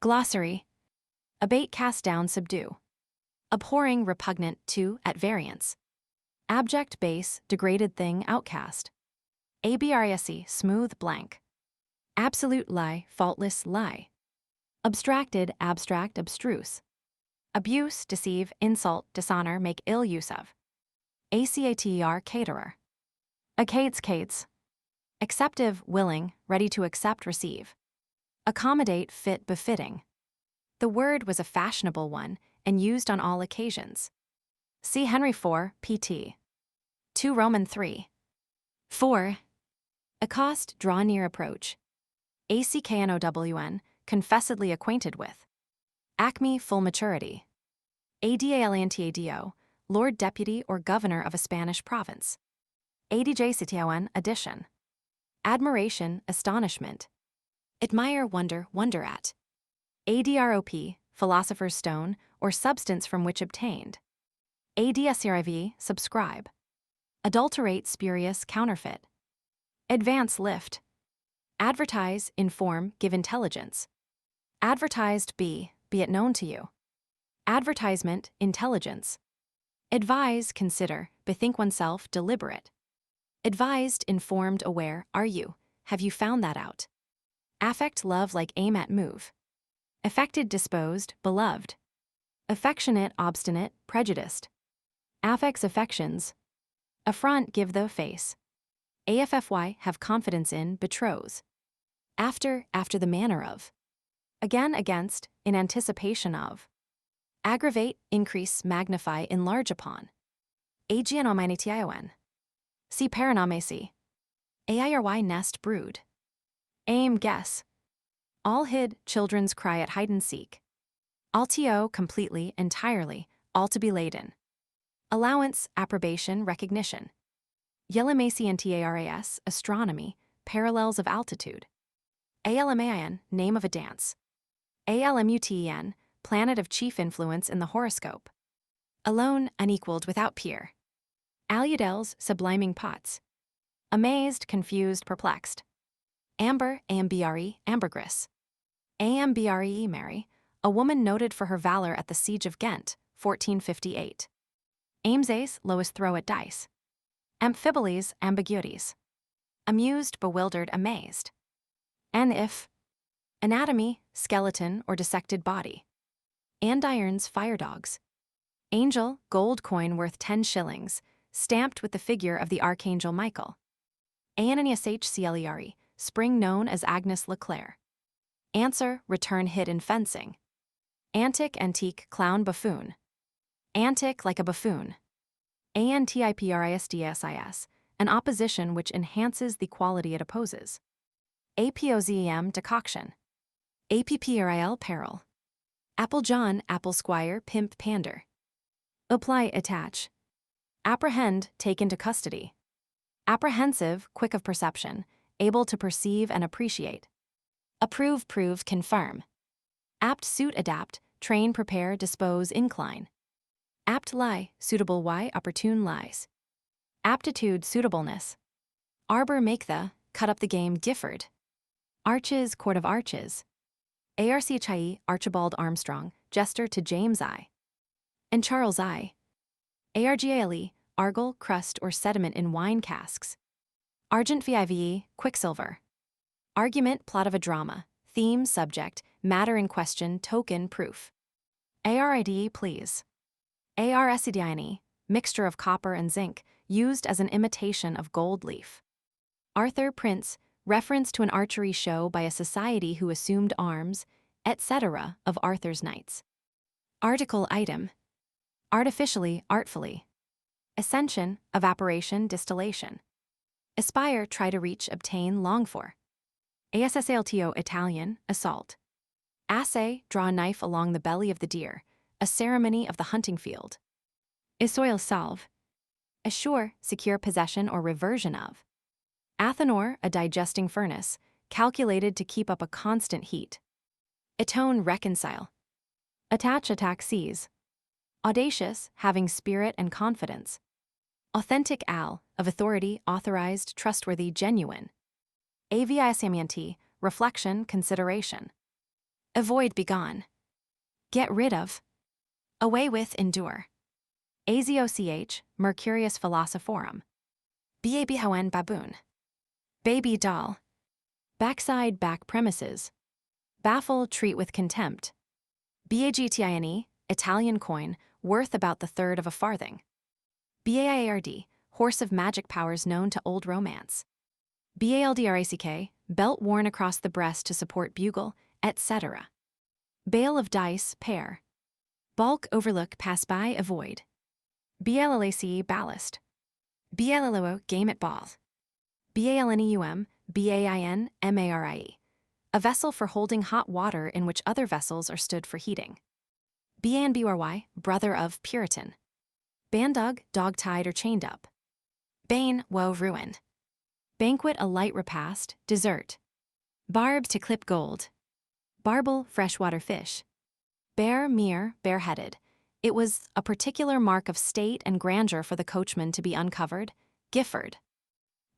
Glossary. Abate, cast down, subdue. Abhorring, repugnant, to, at variance. Abject, base, degraded thing, outcast. Abrase, smooth, blank. Absolute lie, faultless, lie. Abstracted, abstract, abstruse. Abuse, deceive, insult, dishonor, make ill use of. Acater, caterer. Cates. Acceptive, willing, ready to accept, receive. Accommodate, fit, befitting. The word was a fashionable one and used on all occasions. See Henry IV, pt. 2 Roman 3. 4. Accost, draw near, approach. Acnown, confessedly acquainted with. Acme, full maturity. Adalantado, Lord Deputy or Governor of a Spanish province. Adjacitioen, addition. Admiration, astonishment. Admire, wonder, wonder at. Adrop, philosopher's stone, or substance from which obtained. Adsriv, subscribe. Adulterate, spurious, counterfeit. Advance, lift. Advertise, inform, give intelligence. Advertised, be it known to you. Advertisement, intelligence. Advise, consider, bethink oneself, deliberate. Advised, informed, aware, are you, have you found that out? Affect, love, like aim at, move. Affected, disposed, beloved. Affectionate, obstinate, prejudiced. Affects, affections. Affront, give the face. Affy, have confidence in, betroths. After the manner of. Again, against, in anticipation of. Aggravate, increase, magnify, enlarge upon. Agianomination. See paranomesi. Airy, nest, brood. Aim, guess. All hid, children's cry at hide and seek. Altio, completely, entirely, all to be laden. Allowance, approbation, recognition. Yelemasiantaras, astronomy, parallels of altitude. Almain, name of a dance. Almuten, planet of chief influence in the horoscope. Alone, unequaled, without peer. Aludels, subliming pots. Amazed, confused, perplexed. Amber, ambre, ambergris. Ambre, Mary, a woman noted for her valor at the Siege of Ghent, 1458. Amesace, lowest throw at dice. Amphiboles, ambiguities. Amused, bewildered, amazed. If. Anatomy, skeleton or dissected body. Andirons, fire dogs. Angel, gold coin worth 10 shillings, stamped with the figure of the Archangel Michael. Ananiashclere, spring known as Agnes Leclerc. Answer, return hit in fencing. Antic, antique, clown, buffoon. Antic, like a buffoon. Antiprisdsis, an opposition which enhances the quality it opposes. Apozem, decoction. Appril, peril. Apple John, apple squire, pimp, pander. Apply, attach. Apprehend, take into custody. Apprehensive, quick of perception, able to perceive and appreciate. Approve, prove, confirm. Apt, suit, adapt, train, prepare, dispose, incline. Apt lie, suitable why, opportune lies. Aptitude, suitableness. Arbor, make the, cut up the game, Gifford. Arches, court of arches. Archie, Archibald Armstrong, jester to James I. And Charles I. Argale, argil, crust or sediment in wine casks. Argent vive, quicksilver. Argument, plot of a drama. Theme, subject, matter in question, token, proof. Arid, please. Arsidiane, mixture of copper and zinc, used as an imitation of gold leaf. Arthur, prince, reference to an archery show by a society who assumed arms, etc. of Arthur's knights. Article, item. Artificially, artfully. Ascension, evaporation, distillation. Aspire, try to reach, obtain, long for. Assaltio, Italian, assault. Assay, draw a knife along the belly of the deer, a ceremony of the hunting field. Isoil, salve. Assure, secure possession or reversion of. Athanor, a digesting furnace, calculated to keep up a constant heat. Atone, reconcile. Attach, attack, seize. Audacious, having spirit and confidence. Authentic, of authority, authorized, trustworthy, genuine. Aviasamianti, reflection, consideration. Avoid, be gone. Get rid of. Away with, endure. Azoch, Mercurius philosophorum. Babhoen, baboon. Baby doll. Backside, back premises. Baffle, treat with contempt. Bagtine, Italian coin, worth about the third of a farthing. Bald, horse of magic powers known to old romance. Baldrack, belt worn across the breast to support bugle, etc. Bale of dice, pair. Balk, overlook, pass by, avoid. Blac, ballast. Bllo, game at ball. Balneum, bain, a vessel for holding hot water in which other vessels are stood for heating. Banbry, brother of, Puritan. Bandug, dog-tied or chained up. Bane, woe, ruin. Banquet, a light repast, dessert. Barb, to clip gold. Barbel, freshwater fish. Bare, mere, bareheaded. It was a particular mark of state and grandeur for the coachman to be uncovered. Gifford.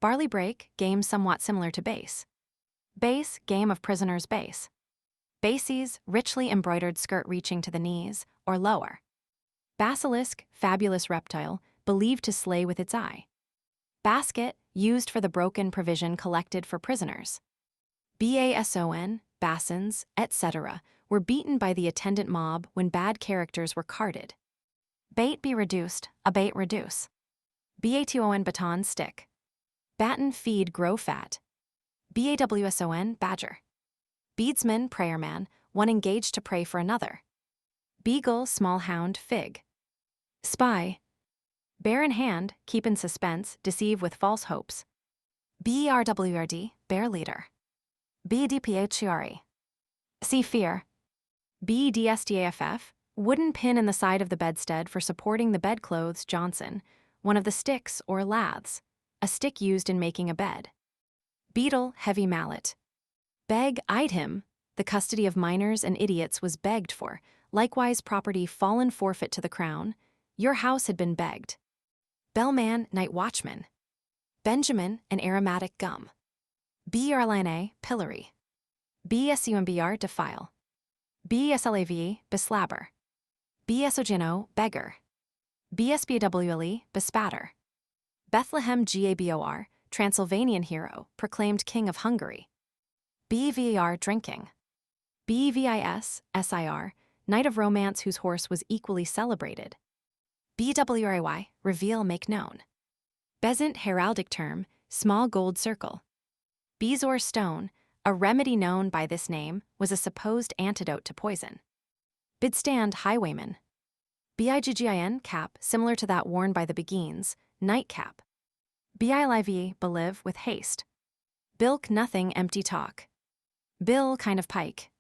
Barley break, game somewhat similar to base. Base, game of prisoner's base. Bases, richly embroidered skirt reaching to the knees, or lower. Basilisk, fabulous reptile, believed to slay with its eye. Basket, used for the broken provision collected for prisoners. Bason, basins, etc., were beaten by the attendant mob when bad characters were carted. Bait, be reduced, abate, reduce. Baton, baton, stick. Batten, feed, grow fat. Bawson, badger. Beadsman, prayerman, one engaged to pray for another. Beagle, small hound, fig. Spy. Bear in hand, keep in suspense, deceive with false hopes. Berwrd, bear leader. Bdphri. See fear. Bdstaff, wooden pin in the side of the bedstead for supporting the bedclothes, Jonson, one of the sticks or laths, a stick used in making a bed. Beetle, heavy mallet. Beg, eyed him, the custody of minors and idiots was begged for, likewise property fallen forfeit to the crown, your house had been begged. Bellman, night watchman. Benjamin, an aromatic gum. Brline, pillory. Bsumbr, defile. Bslav, beslabber. Bsogeno, beggar. Bsbwl, bespatter. Bethlehem Gabor, Transylvanian hero, proclaimed king of Hungary. Bvr, drinking. Bvis, sir, knight of romance whose horse was equally celebrated. Bwray, reveal, make known. Bezant, heraldic term, small gold circle. Bezoar stone, a remedy known by this name, was a supposed antidote to poison. Bidstand, highwayman. Biggin, cap, similar to that worn by the Beguines, nightcap. Biliv, belive, with haste. Bilk, nothing, empty talk. Bill, kind of pike.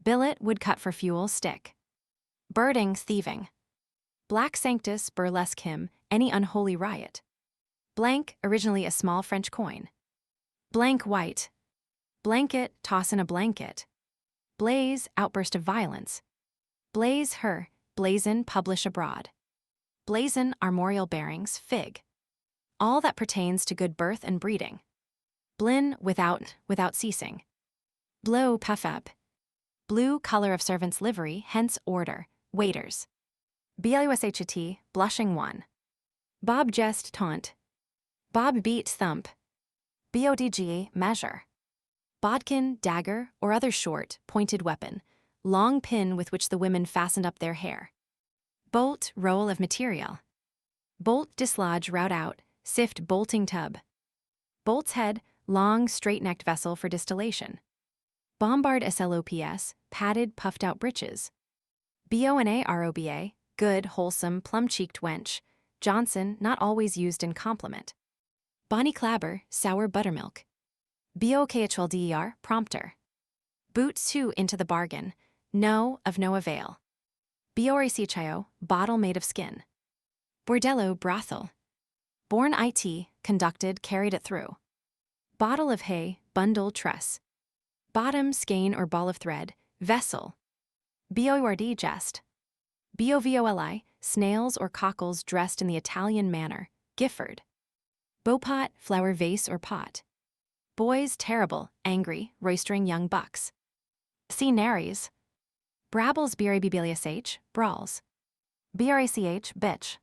Billet, woodcut for fuel, stick. Birding, thieving. Black sanctus, burlesque hymn, any unholy riot. Blank, originally a small French coin. Blank white. Blanket, toss in a blanket. Blaze, outburst of violence. Blaze her, blazon, publish abroad. Blazon, armorial bearings, fig. All that pertains to good birth and breeding. Blin, without ceasing. Blow, puff up. Blue, color of servant's livery, hence order, waiters. Blushit, blushing one. Bob jest, taunt. Bob beat, thump. Bodg, measure. Bodkin, dagger, or other short, pointed weapon, long pin with which the women fastened up their hair. Bolt, roll of material. Bolt, dislodge, rout out, sift, bolting tub. Bolt's head, long, straight-necked vessel for distillation. Bombard, slops, padded, puffed-out breeches. Bona, good, wholesome, plum-cheeked wench. Jonson, not always used in compliment. Bonnie clabber, sour buttermilk. Bokhl, prompter. Boot two into the bargain, no, of no avail. Bioricichio, bottle made of skin. Bordello, brothel. Born it, conducted, carried it through. Bottle of hay, bundle, truss. Bottom, skein or ball of thread, vessel. Board, jest. Bovoli, snails or cockles dressed in the Italian manner, Gifford. Beaupot, flower vase or pot. Boys, terrible, angry, roistering young bucks. C. Naries. Brabbles brabblsh, brawls. Brach, bitch.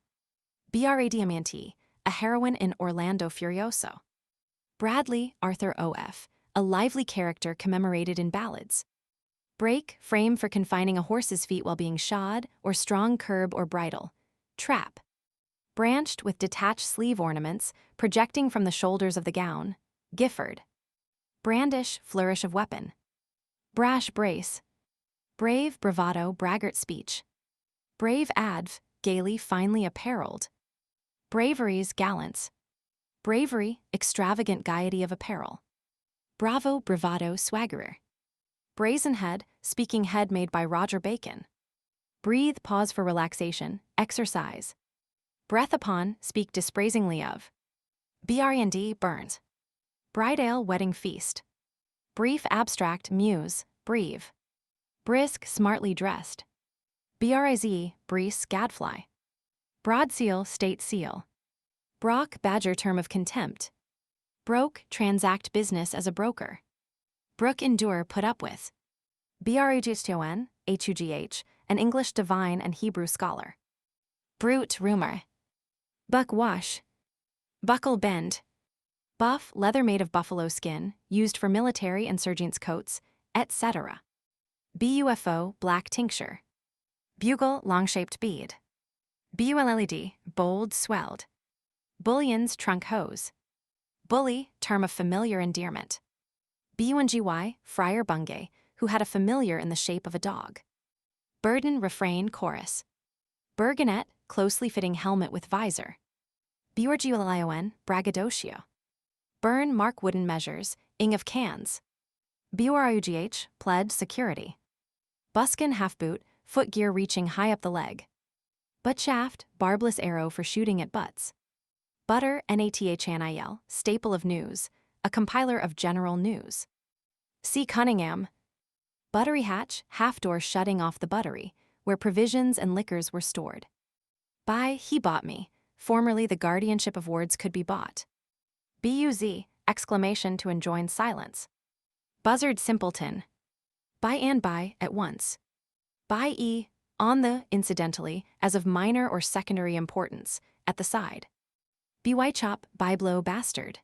Bradiamante, a heroine in Orlando Furioso. Bradley, Arthur O.F., a lively character commemorated in ballads. Break, frame for confining a horse's feet while being shod, or strong curb or bridle. Trap. Branched with detached sleeve ornaments, projecting from the shoulders of the gown. Gifford. Brandish, flourish of weapon. Brash brace. Brave, bravado, braggart speech. Brave adv, gaily, finely apparelled. Braveries, gallants. Bravery, extravagant gaiety of apparel. Bravo, bravado, swaggerer. Brazen head, speaking head made by Roger Bacon. Breathe, pause for relaxation, exercise. Breath upon, speak dispraisingly of. Brnd, burns. Bridale, wedding feast. Brief, abstract, muse, breve. Brisk, smartly dressed. Briz, breese, gadfly. Broad seal, state seal. Brock, badger, term of contempt. Broke, transact business as a broker. Brook, endure, put up with. Brugton, hugh, an English divine and Hebrew scholar. Brute, rumor. Buck wash. Buckle bend. Buff, leather made of buffalo skin, used for military and sergeants' coats, etc. Bufo, black tincture. Bugle, long-shaped bead. Bulled, bold, swelled. Bullion's, trunk hose. Bully, term of familiar endearment. Bungy, Friar Bungay, who had a familiar in the shape of a dog. Burden, refrain, chorus. Burgonet, closely fitting helmet with visor. Burgulion, braggadocio. Burn, mark wooden measures, ing of cans. Burugh, pled, security. Buskin, half boot, footgear reaching high up the leg. Butt shaft, barbless arrow for shooting at butts. Butter, nathnil, staple of news, a compiler of general news. C. Cunningham. Buttery hatch, half door shutting off the buttery, where provisions and liquors were stored. By, he bought me, formerly the guardianship of words could be bought. Buz, exclamation to enjoin silence. Buzzard, simpleton. By and by, at once. By e, on the, incidentally, as of minor or secondary importance, at the side. Bywchop, byblow, bastard.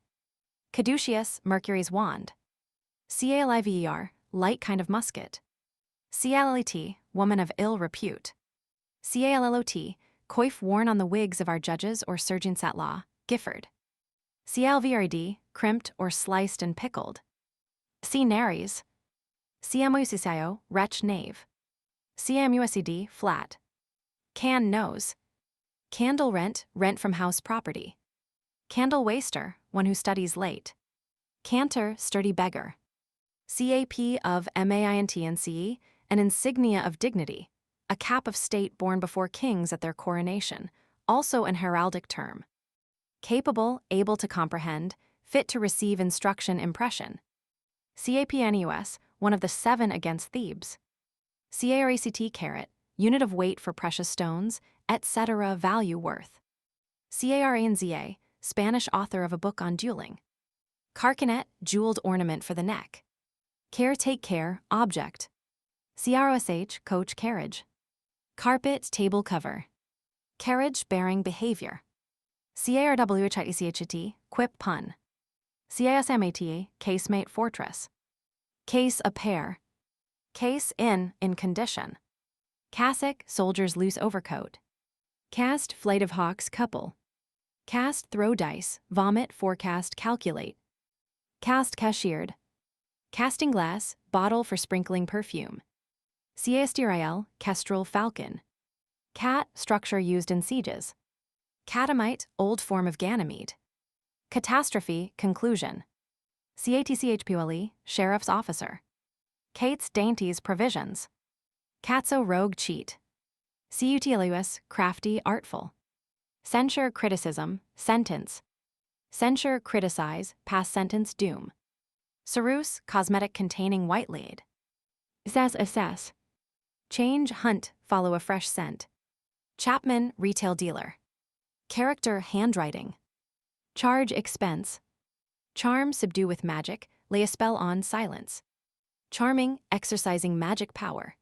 Caduceus, Mercury's wand. Caliver, light kind of musket. Calt, woman of ill repute. Callot, coif worn on the wigs of our judges or sergeants at law, Gifford. Calvrd, crimped or sliced and pickled. C. Naries. Camusisio, wretch, knave. Camusd, flat. Can, nose. Candle rent, rent from house property. Candle waster, one who studies late. Cantor, sturdy beggar. Cap of maint and ce, an insignia of dignity, a cap of state borne before kings at their coronation, also an heraldic term. Capable, able to comprehend, fit to receive instruction, impression. Capnus, one of the 7 against Thebes. Carect, carat, unit of weight for precious stones, etc. value, worth. Caranza, Spanish author of a book on dueling. Carcanet, jeweled ornament for the neck. Care, take care, object. Crosh, coach, carriage. Carpet, table cover. Carriage, bearing, behavior. Carwhit, quip, pun. Casmata, casemate, fortress. Case, a pair. Case, in condition. Cassock, soldier's loose overcoat. Cast, flight of hawks, couple. Cast, throw dice, vomit, forecast, calculate. Cast, cashiered. Casting glass, bottle for sprinkling perfume. Caesterial, kestrel, falcon. Cat, structure used in sieges. Catamite, old form of Ganymede. Catastrophe, conclusion. Catchpule, sheriff's officer. Cates, dainties, provisions. Catso, rogue, cheat. Cutilius, crafty, artful. Censure, criticism, sentence. Censure, criticize, past sentence, doom. Ceruse, cosmetic containing white lead. Assess. Change, hunt, follow a fresh scent. Chapman, retail dealer. Character, handwriting. Charge, expense. Charm, subdue with magic, lay a spell on, silence. Charming, exercising magic power.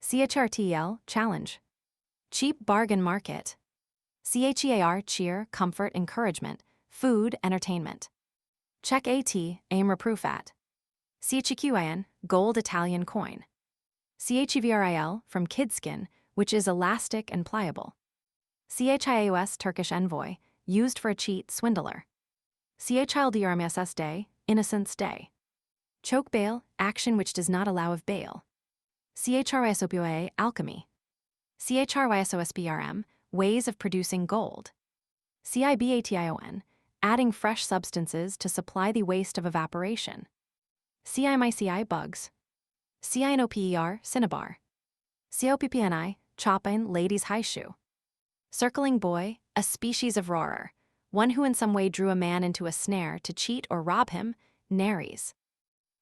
CHRTL, challenge. Cheap bargain market. CHEAR, cheer, comfort, encouragement, food, entertainment. Check AT, aim, reproof at. CHEQIN, gold Italian coin. CHEVRIL, from kidskin, which is elastic and pliable. CHIAOS, Turkish envoy, used for a cheat, swindler. CHILDRMSS day, innocence day. Choke bail, action which does not allow of bail. CHRYSOPOA, alchemy. CHRYSOSBRM, ways of producing gold. CIBATION, adding fresh substances to supply the waste of evaporation. CIMICI, bugs. CINOPER, cinnabar. COPPNI, chopin, lady's high shoe. Circling boy, a species of roarer, one who in some way drew a man into a snare to cheat or rob him, nares.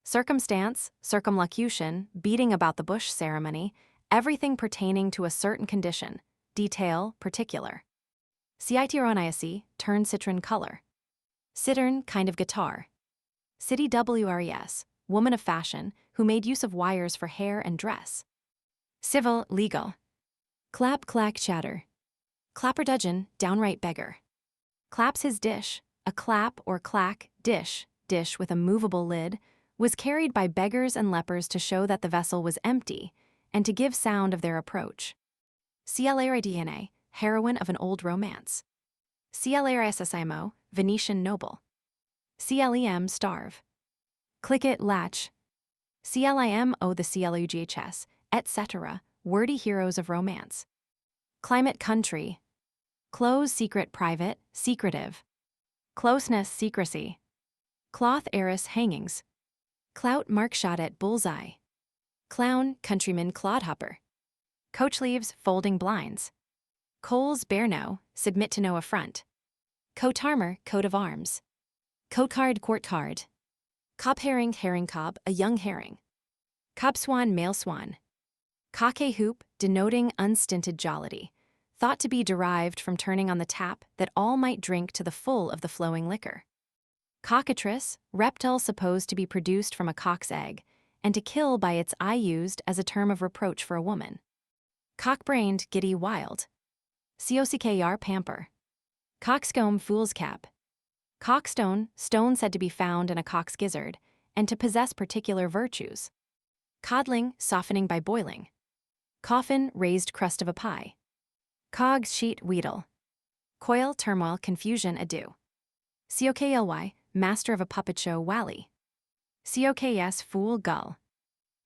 Circumstance, circumlocution, beating about the bush ceremony, everything pertaining to a certain condition, detail, particular. Citroniacy, turn citron color. Cittern, kind of guitar. City WRES, woman of fashion, who made use of wires for hair and dress. Civil, legal. Clap, clack, chatter. Clapperdudgeon, downright beggar. Claps his dish, a clap or clack, dish with a movable lid, was carried by beggars and lepers to show that the vessel was empty and to give sound of their approach. CLARIDNA, heroine of an old romance. CLARISSIMO, Venetian noble. CLEM, starve. Click it, latch. CLIMO, the CLUGHS, etc., wordy heroes of romance. Climate, country. Close, secret, private, secretive. Closeness, secrecy. Cloth, heiress, hangings. Clout, mark shot at bullseye. Clown, countryman, clodhopper. Coach leaves, folding blinds. Coals, bear no, submit to no affront. Coat armor, coat of arms. Coat card, court card. Cob herring, herring cob, a young herring. Cob swan, male swan. Cockay hoop, denoting unstinted jollity, thought to be derived from turning on the tap that all might drink to the full of the flowing liquor. Cockatrice, reptile supposed to be produced from a cock's egg, and to kill by its eye used as a term of reproach for a woman. Cock-brained, giddy, wild. COCKR, pamper. Coxcomb, fool's cap. Cockstone, stone said to be found in a cock's gizzard, and to possess particular virtues. Codling, softening by boiling. Coffin, raised crust of a pie. Cogs, sheet, wheedle. Coil, turmoil, confusion, ado. COKLY, master of a puppet show, wally. COKS, fool, gull.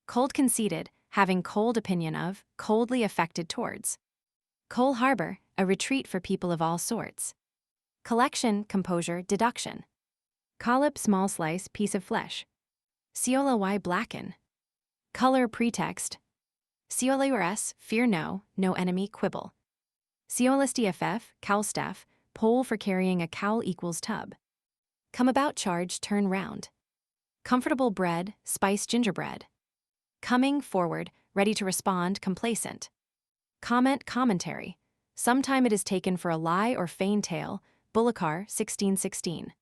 Cold, conceited, having cold opinion of, coldly affected towards. Coal harbor, a retreat for people of all sorts. Collection, composure, deduction. Collop, small slice, piece of flesh. COLY, blacken. Color, pretext. COLURS, fear no, no enemy, quibble. COLSTFF, cowl staff, pole for carrying a cowl equals tub. Come about charge, turn round. Comfortable bread, spice gingerbread. Coming, forward, ready to respond, complacent. Comment, commentary. Sometime it is taken for a lie or feigned tale, Bullicar, 1616.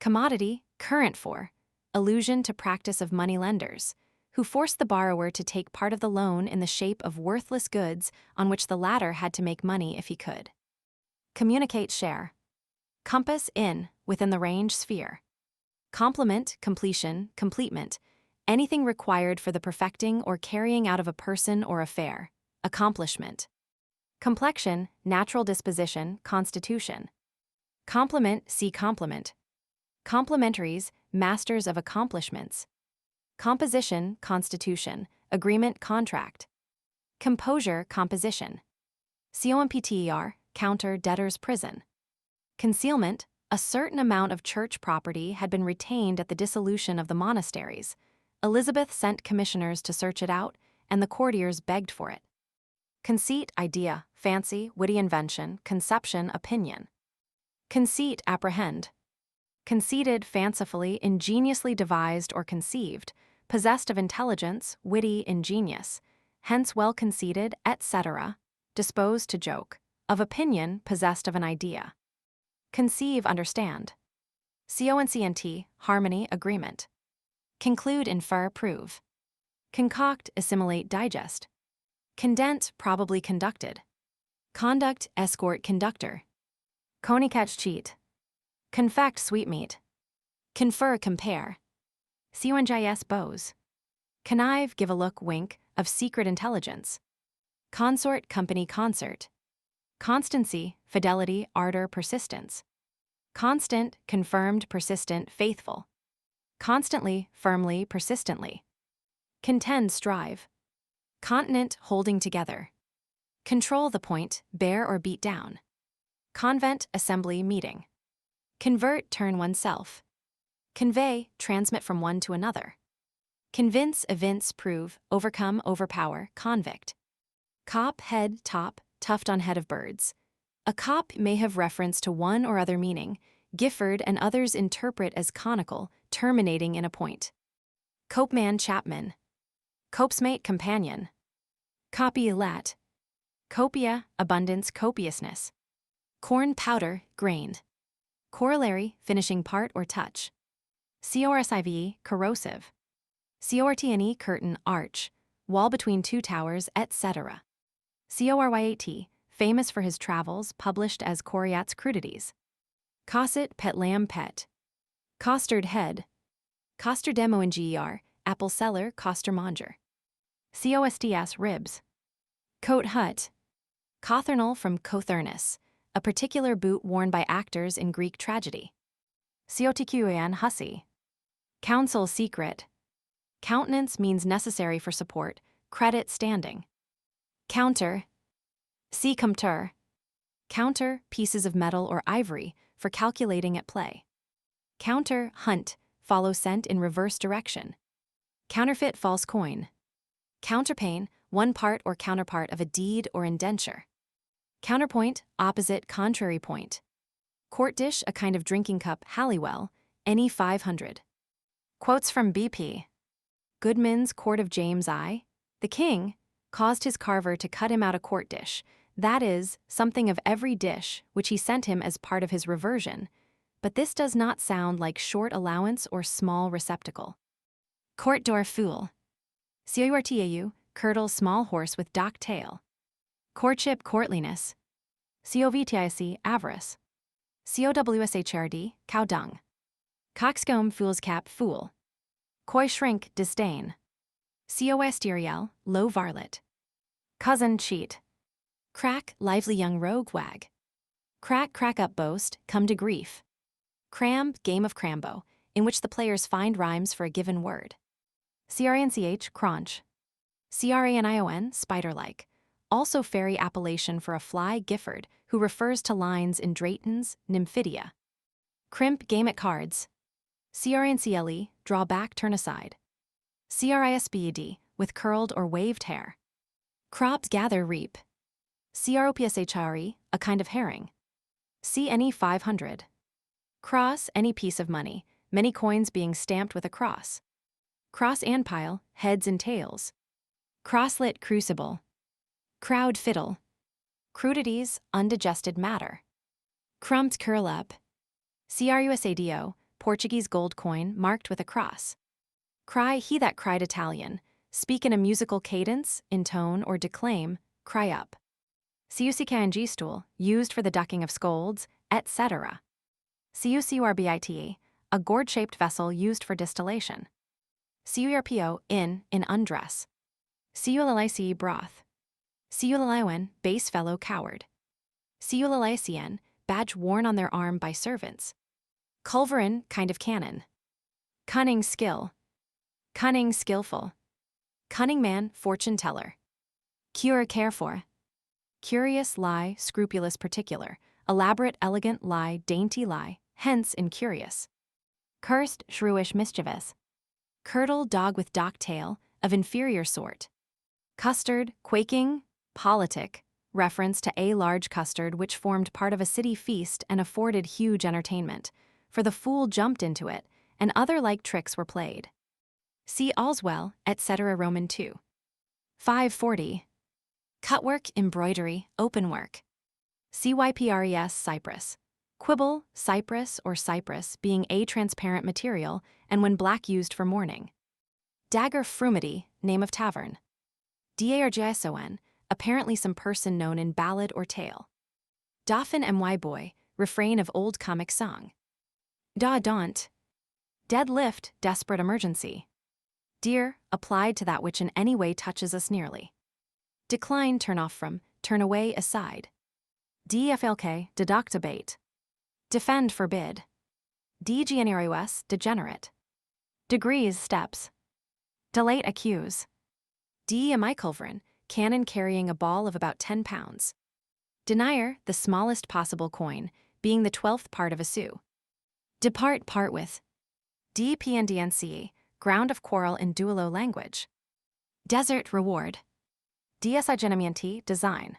Commodity, current for. Allusion to practice of money lenders, who forced the borrower to take part of the loan in the shape of worthless goods on which the latter had to make money if he could. Communicate, share. Compass, in, within the range, sphere. Complement, completion, completement, anything required for the perfecting or carrying out of a person or affair, accomplishment. Complexion, natural disposition, constitution. Complement, see complement. Complementaries, masters of accomplishments. Composition, constitution, agreement, contract. Composure, composition. COMPTER, counter, debtor's prison. Concealment, a certain amount of church property had been retained at the dissolution of the monasteries. Elizabeth sent commissioners to search it out, and the courtiers begged for it. Conceit, idea, fancy, witty invention, conception, opinion. Conceit, apprehend. Conceited, fancifully, ingeniously devised or conceived, possessed of intelligence, witty, ingenious, hence well conceited, etc., disposed to joke, of opinion, possessed of an idea. Conceive, understand. CONCNT, harmony, agreement. Conclude, infer, prove. concoct, assimilate, digest. Condent, probably conducted. Conduct, escort, conductor. Coneycatch, cheat. Confect, sweetmeat. Confer, compare. CONGIS, bows. Connive, give a look, wink, of secret intelligence. Consort, company, concert. Constancy, fidelity, ardor, persistence. Constant, confirmed, persistent, faithful. Constantly, firmly, persistently. Contend, strive. Continent, holding together. Control the point, bear or beat down. Convent, assembly, meeting. Convert, turn oneself. Convey, transmit from one to another. Convince, evince, prove, overcome, overpower, convict. Cop, head, top, tuft on head of birds. A cop may have reference to one or other meaning. Gifford and others interpret as conical, terminating in a point. Copeman, chapman. Copesmate, companion. Copy, lat. Copia, abundance, copiousness. Corn, powder, grained. Corollary, finishing part or touch. Corsive, corrosive. Cortne, curtain, arch, wall between two towers, etc. Coryat, famous for his travels, published as Coriat's Crudities. Cosset, pet lamb, pet. Costard, head. Costardemo in GER, apple seller, costermonger. Costds, ribs. Coat hut. Cothernal from cothurnus, a particular boot worn by actors in Greek tragedy. Cotqan, hussy. Counsel, secret. Countenance means necessary for support, credit, standing. Counter. Compteur. Counter, pieces of metal or ivory, for calculating at play. Counter, hunt, follow scent in reverse direction. Counterfeit, false coin. Counterpane, one part or counterpart of a deed or indenture. Counterpoint, opposite, contrary point. Quart dish, a kind of drinking cup, Halliwell, any 500. Quotes from BP. Goodman's Court of James I. The king caused his carver to cut him out a quart dish, that is, something of every dish, which he sent him as part of his reversion, but this does not sound like short allowance or small receptacle. Court door, fool. Courtau, curdle, small horse with dock tail. Courtship, courtliness. Covtic, avarice. Cowshrd, cow dung. Coxcomb, fool's cap, fool. Coy shrink, disdain. Coesteriel, low varlet. Cousin, cheat. Crack, lively young rogue wag. Crack, crack up, boast, come to grief. Cram, game of crambo, in which the players find rhymes for a given word. Cranch, craunch. Cranion, spider-like, also fairy appellation for a fly, Gifford, who refers to lines in Drayton's Nymphidia. Crimp, game at cards. Crancle, draw back, turn aside. Crisbed, with curled or waved hair. Crops, gather, reap. Cropshre, a kind of herring. Any 500. Cross, any piece of money, many coins being stamped with a cross. Cross and pile, heads and tails. Crosslet, crucible. Crowd, fiddle. Crudities, undigested matter. Crumped, curl up. Crusado, Portuguese gold coin marked with a cross. Cry, he that cried Italian, speak in a musical cadence, in tone, or declaim, cry up. Cuckng stool, used for the ducking of scolds, etc. Curbite, a gourd-shaped vessel used for distillation. Curpo, in undress. Culalice, broth. Culaliwen, base fellow, coward. Culalicien, badge worn on their arm by servants. Culverin, kind of cannon. Cunning, skill. Cunning, skillful. Cunning man, fortune teller. Cure, care for. Curious, lie, scrupulous, particular. Elaborate, elegant, lie, dainty, lie, hence incurious. Cursed, shrewish, mischievous. Curdle, dog with dock tail, of inferior sort. Custard, quaking, politic, reference to a large custard which formed part of a city feast and afforded huge entertainment, for the fool jumped into it, and other like tricks were played. See all's well, etc. Roman 2. 540. Cutwork, embroidery, openwork. Cypres, cypress. Quibble, cypress or cypress being a transparent material and when black used for mourning. Dagger frumity, name of tavern. Dargison, apparently some person known in ballad or tale. Dauphin my boy, refrain of old comic song. Da daunt. Dead lift, desperate emergency. Dear, applied to that which in any way touches us nearly. Decline, turn off from, turn away, aside. Dflk, deduct, abate. Defend, forbid. Degeneros, degenerate. Degrees, steps. Delate, accuse. Miculverin, cannon carrying a ball of about 10 pounds. Denier, the smallest possible coin, being the 12th part of a sou. Depart, part with. Dpndnce, ground of quarrel in duolo language. Desert, reward. Desagenamienti, design.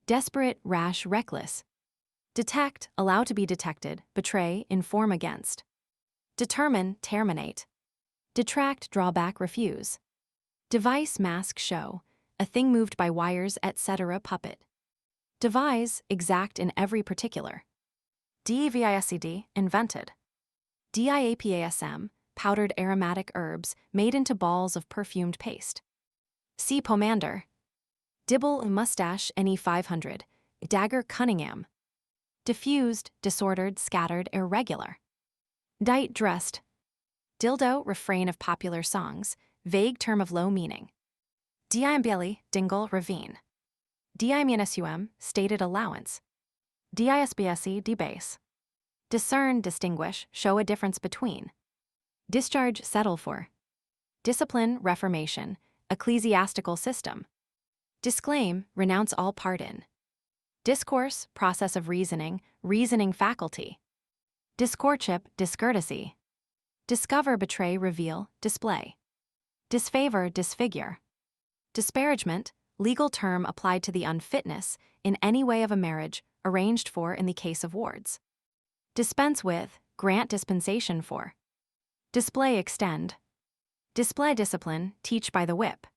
Desperate, rash, reckless. Detect, allow to be detected, betray, inform against. Determine, terminate. Detract, draw back, refuse. Device, mask, show, a thing moved by wires, etc. puppet. Devise, exact in every particular. Deviscd, invented. Diapasm, powdered aromatic herbs made into balls of perfumed paste. C. Pomander. Dibble, mustache, NE 500. Dagger, Cunningham. Diffused, disordered, scattered, irregular. Dight, dressed. Dildo, refrain of popular songs, vague term of low meaning. Diambelli, dingle, ravine. Diminusum, stated allowance. Disbse, debase. Discern, distinguish, show a difference between. Discharge, settle for. Discipline, reformation, ecclesiastical system. Disclaim, renounce all part in. Discourse, process of reasoning, reasoning faculty. Discourtship, discourtesy. Discover, betray, reveal, display. Disfavor, disfigure. Disparagement, legal term applied to the unfitness, in any way of a marriage, arranged for in the case of wards. Dispense with, grant dispensation for. Display, extend. Display, discipline, teach by the whip.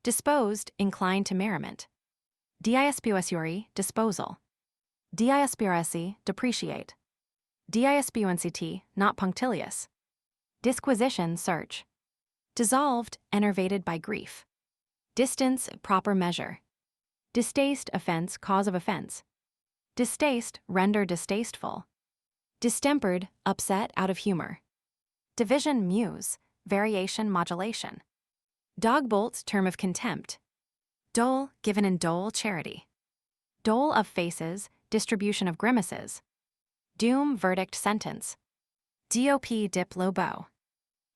Disposed, incline to merriment. Diaspusuri, disposal. Diaspirasi, depreciate. Diaspunct, not punctilious. Disquisition, search. Dissolved, enervated by grief. Distance, proper measure. Distaste, offense, cause of offense. Distaste, render distasteful. Distempered, upset, out of humor. Division, muse, variation, modulation. Dogbolt, term of contempt. Dole, given in dole, charity. Dole of faces, distribution of grimaces. Doom, verdict, sentence. Dop, dip, low bow.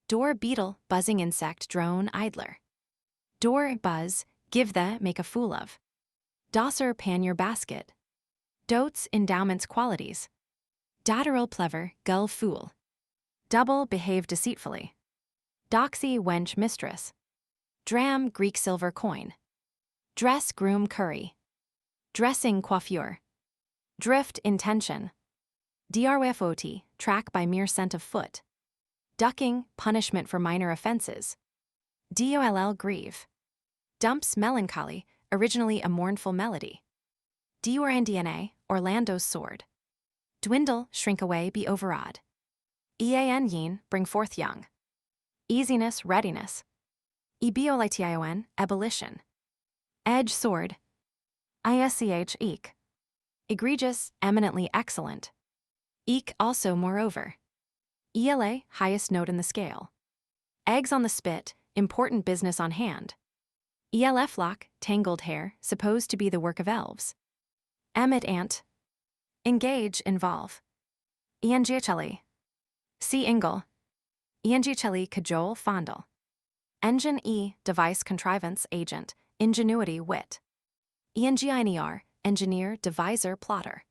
Door, beetle, buzzing insect, drone, idler. Door, buzz, give the, make a fool of. Dosser, pannier, basket. Dotes, endowments, qualities. Dotterel, plever, gull, fool. Double, behave deceitfully. Doxy, wench, mistress. Dram, Greek silver coin. Dress, groom, curry. Dressing, coiffure. Drift, intention. Drwfot, track by mere scent of foot. Ducking, punishment for minor offenses. Doll, grieve. Dumps, melancholy, originally a mournful melody. Diorandna, Orlando's sword. Dwindle, shrink away, be overawed. Ean yin, bring forth young. Easiness, readiness. Ebiolition, ebullition. Edge, sword. Isch, eke. Egregious, eminently excellent. Eke, also moreover. Ela, highest note in the scale. Eggs on the spit, important business on hand. Elflock, tangled hair, supposed to be the work of elves. Emmet, ant. Engage, involve. Iangicelli. See ingle. Iangicelli, cajole, fondle. Engine, device, contrivance, agent, ingenuity, wit. Engineer, engineer, deviser, plotter.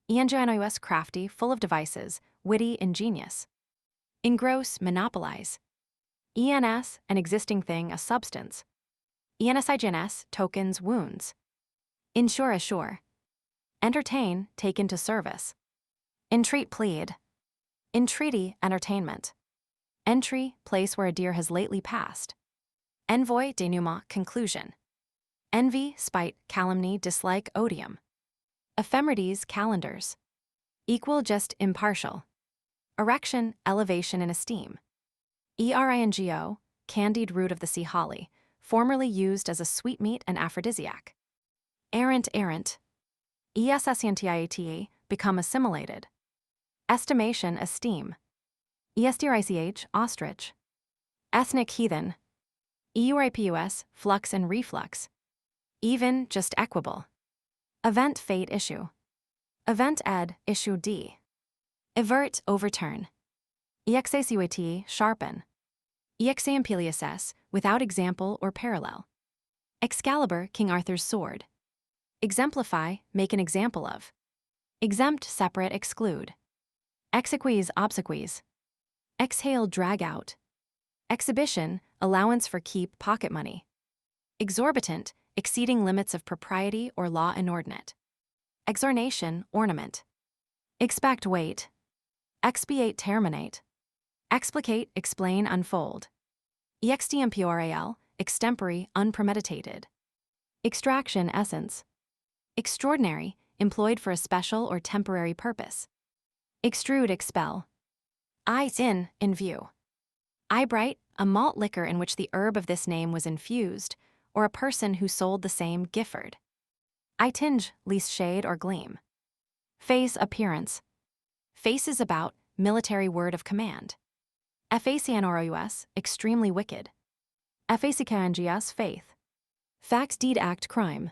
Ingenious, crafty, full of devices, witty, ingenious. Engross, monopolize. ENS, an existing thing, a substance. ENSIGNS, tokens, wounds. Insure, assure. Entertain, take into service. Entreat, plead. Entreaty, entertainment. Entry, place where a deer has lately passed. Envoy, denouement, conclusion. Envy, spite, calumny, dislike, odium. Ephemerides, calendars. Equal, just, impartial. Erection, elevation in esteem. ERINGO, candied root of the sea holly, formerly used as a sweetmeat and aphrodisiac. Errant, essentiate, become assimilated. Estimation, esteem. Estrich, ostrich. Ethnic heathen. Euripus, flux and reflux. Even, just equable. Event, fate, issue. Event ed, issue d. Evert, overturn. Exacuate, sharpen. Exampelius, without example or parallel. Excalibur, King Arthur's sword. Exemplify, make an example of. Exempt, separate, exclude. Exequies, obsequies. Exhale, drag out. Exhibition, allowance for keep, pocket money. Exorbitant, exceeding limits of propriety or law inordinate. Exornation, ornament. Expect, wait. Expiate, terminate. Explicate, explain, unfold. Extemporal, extempore, unpremeditated. Extraction, essence. Extraordinary, employed for a special or temporary purpose. Extrude, expel. Eyes in view. Eyebright, a malt liquor in which the herb of this name was infused, or a person who sold the same Gifford. Eye tinge, least shade or gleam. Face, appearance. Faces about, military word of command. Facianorous, extremely wicked. Facicangias, faith. Fact, deed, act, crime.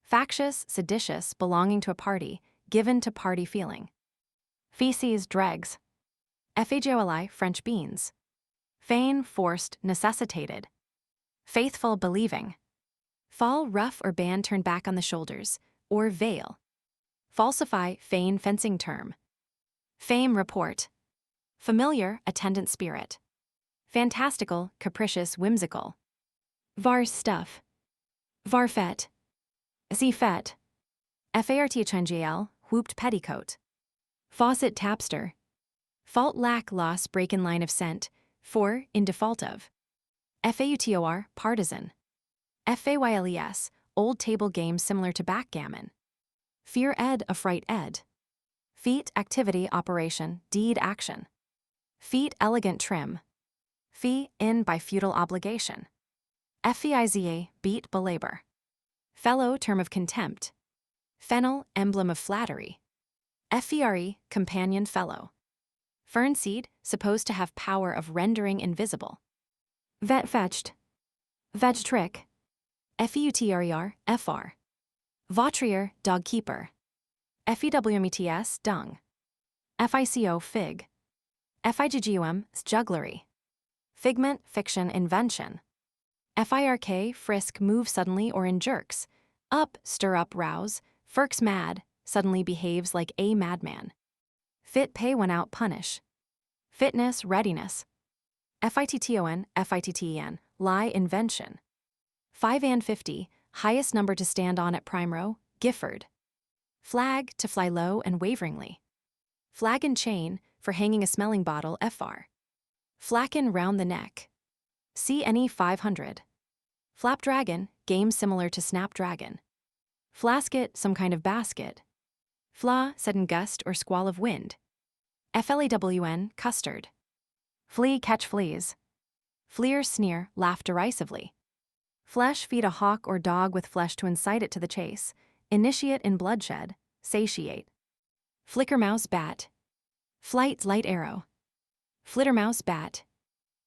Factious, seditious, belonging to a party, given to party feeling. Feces, dregs. Fagoli, French beans. Feign, forced, necessitated. Faithful, believing. Fall, rough or band turned back on the shoulders, or veil. Falsify, feign, fencing term. Fame, report. Familiar, attendant spirit. Fantastical, capricious, whimsical. Var's, stuff. Varfet. Zfet. Fartchangiel, whooped petticoat. Faucet, tapster. Fault, lack, loss, break in line of scent, for, in default of. Fautor, partisan. Fayles, old table game similar to backgammon. Fear ed, affright ed. Feat, activity, operation, deed, action. Feet, elegant trim. Fee, in by feudal obligation. Feiza, beat, belabor. Fellow, term of contempt. Fennel, emblem of flattery. Fere, companion, fellow. Fern seed, supposed to have power of rendering invisible. Vet fetched. Veg trick. Feutrer, fr. Vautrier, dog keeper. Fewmets, dung. Fico, fig. Figgum, jugglery. Figment, fiction, invention. Firk, frisk, move suddenly or in jerks. Up, stir up, rouse. Firks, mad, suddenly behaves like a madman. Fit, pay when out, punish. Fitness, readiness. Fitten, lie, invention. 5 and 50, highest number to stand on at prime row, Gifford. Flag, to fly low and waveringly. Flag and chain, for hanging a smelling bottle, fr. Flacken, round the neck. CNE 500. Flapdragon, game similar to snapdragon. Flasket, some kind of basket. Flaw, sudden gust or squall of wind. Flawn, custard. Flea, catch fleas. Fleer, sneer, laugh derisively. Flesh, feed a hawk or dog with flesh to incite it to the chase. Initiate in bloodshed, satiate. Flicker, mouse, bat. Flight, light arrow. Flittermouse, bat.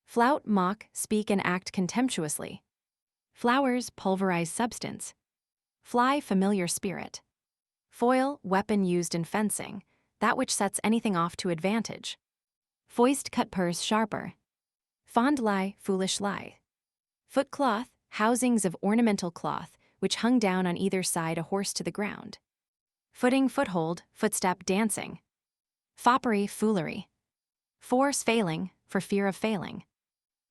Flout, mock, speak and act contemptuously. Flowers, pulverized substance. Fly, familiar spirit. Foil, weapon used in fencing, that which sets anything off to advantage. Foist, cut purse, sharper. Fond lie, foolish lie. Footcloth, housings of ornamental cloth, which hung down on either side a horse to the ground. Footing, foothold, footstep, dancing. Foppery, foolery. Force, failing, for fear of failing.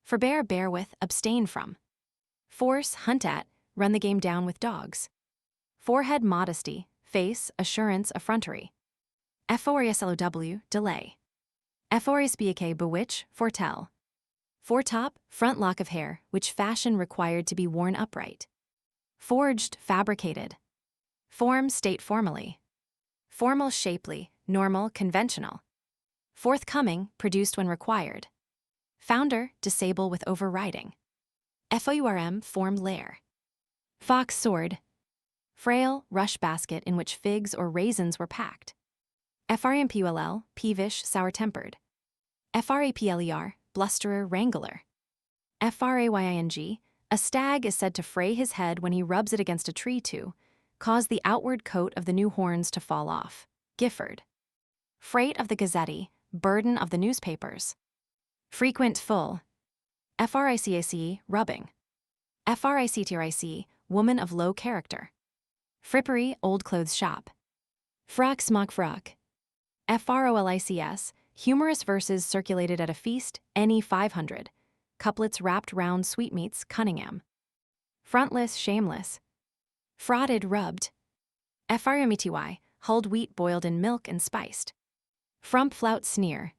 Forbear, bear with, abstain from. Force, hunt at, run the game down with dogs. Forehead, modesty, face, assurance, effrontery. Foreslow, delay. Foresbk, bewitch, foretell. Foretop, front lock of hair, which fashion required to be worn upright. Forged, fabricated. Form, state formally. Formal, shapely, normal, conventional. Forthcoming, produced when required. Founder, disable with overriding. FOURM, formed layer. Fox sword. Frail, rush basket in which figs or raisins were packed. FRAMPULL, peevish, sour-tempered. FRAPLER, blusterer, wrangler. FRAYING, a stag is said to fray his head when he rubs it against a tree to cause the outward coat of the new horns to fall off. Gifford. Freight of the Gazette, burden of the newspapers. Frequent full. FRICAC, rubbing. FRICTRIC, woman of low character. Frippery, old clothes shop. Frock smock frock. FROLICS, humorous verses circulated at a feast, NE 500. Couplets wrapped round sweetmeats, Cunningham. Frontless, shameless. Frauded, rubbed. FRMETY, hulled wheat boiled in milk and spiced. Frump flout sneer.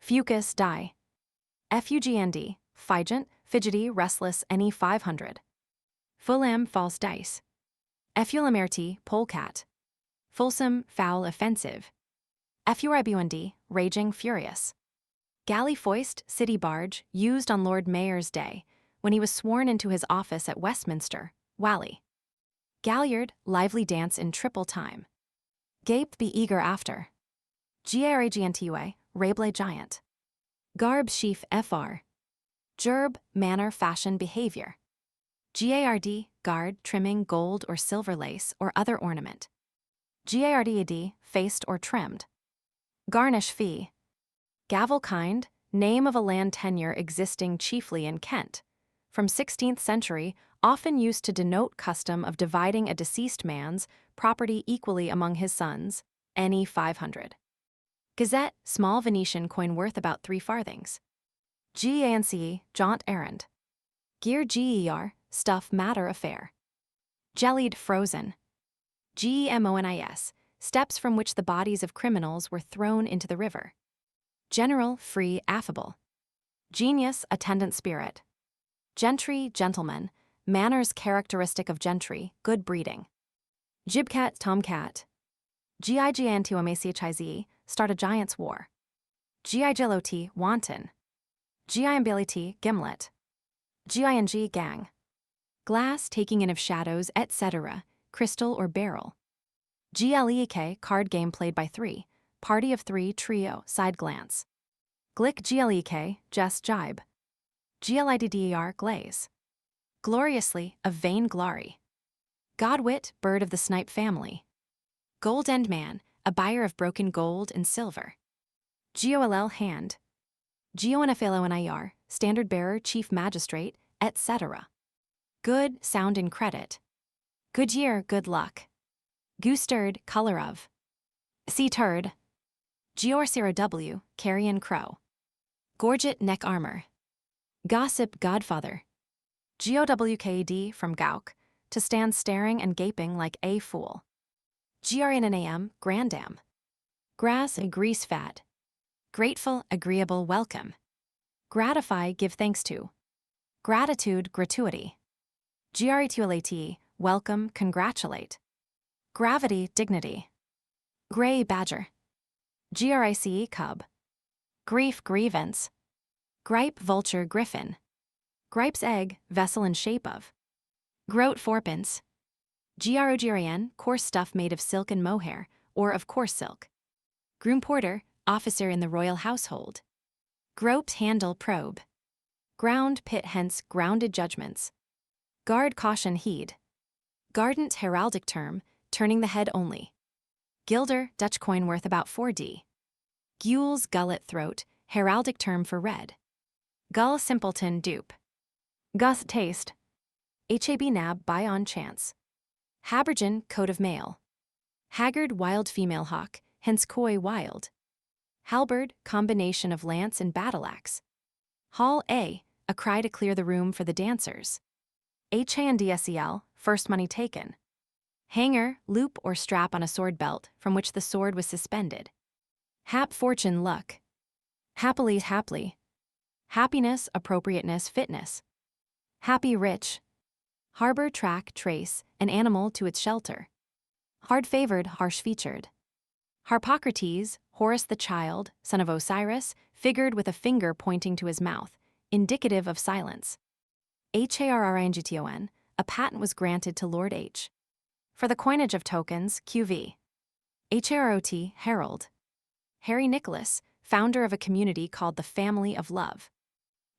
Fucus, die. FUGND, figent, fidgety, restless, NE 500. Fullam, false dice. FULMRT, polecat. Fulsome, foul, offensive. FURIBUND, raging, furious. Galley foist, city barge, used on Lord Mayor's day, when he was sworn into his office at Westminster, Wally. Galliard, lively dance in triple time. Gape, be eager after. GARAGNTUA, Rable giant. Garb, sheaf, FR. Gerb, manner, fashion, behavior. GARD, guard, trimming, gold or silver lace or other ornament. GARDAD, faced or trimmed. Garnish fee. Gavel kind, name of a land tenure existing chiefly in Kent. From 16th century, often used to denote custom of dividing a deceased man's property equally among his sons, NE 500. Gazette, small Venetian coin worth about 3 farthings. GANCE, jaunt errand. Gear GER, stuff matter affair. Jellied, frozen. GEMONIS, steps from which the bodies of criminals were thrown into the river. General, free, affable. Genius, attendant spirit. Gentry, gentleman, manners characteristic of gentry, good breeding. Gibcat, tomcat. GIGNTOMACHIZE, start a giant's war. GIGLOT, wanton. GIMBLT, gimlet. GING, gang. Glass, taking in of shadows, etc., crystal or barrel. GLEK, card game played by 3, party of 3, trio, side glance. Glick, GLEK, jest, jibe. GLIDDER, glaze. Gloriously, of vain glory. Godwit, bird of the snipe family. Gold End man, a buyer of broken gold and silver. GOLL, hand. GONFLONIR, standard bearer, chief magistrate, etc. Good, sound in credit. Good year, good luck. Goosturd, color of. Sea-turd. Georcero W, carrion crow. Gorget, neck armor. Gossip, godfather. GOWKD, from gawk, to stand staring and gaping like a fool. GRNNAM, grandam. Grass, grease fat. Grateful, agreeable, welcome. Gratify, give thanks to. Gratitude, gratuity. GRETULATE, welcome, congratulate. Gravity, dignity. Gray, badger. GRICE, cub. Grief, grievance. Gripe, vulture, griffin. Gripe's egg, vessel in shape of. Groat, fourpence. GROGRAN, coarse stuff made of silk and mohair, or of coarse silk. Groom porter, officer in the royal household. Grope, handle, probe. Ground, pit, hence, grounded judgments. Guard, caution, heed. Gardent, heraldic term, turning the head only. Guilder, Dutch coin worth about 4D. Gules, gullet, throat, heraldic term for red. Gull, simpleton, dupe. Gus, taste. HAB, nab, buy on chance. Habergeon, coat of mail. Haggard, wild female hawk, hence coy, wild. Halberd, combination of lance and battle axe. Hall A cry to clear the room for the dancers. HANDSEL, first money taken. Hanger, loop or strap on a sword belt from which the sword was suspended. Hap, fortune, luck. Happily, haply. Happiness, appropriateness, fitness. Happy, rich. Harbor, track, trace, an animal to its shelter. Hard-favored, harsh-featured. Harpocrates, Horus the child, son of Osiris, figured with a finger pointing to his mouth, indicative of silence. Harrington, a patent was granted to Lord H. For the coinage of tokens, QV. Harrot, Herald. Harry Nicholas, founder of a community called the Family of Love.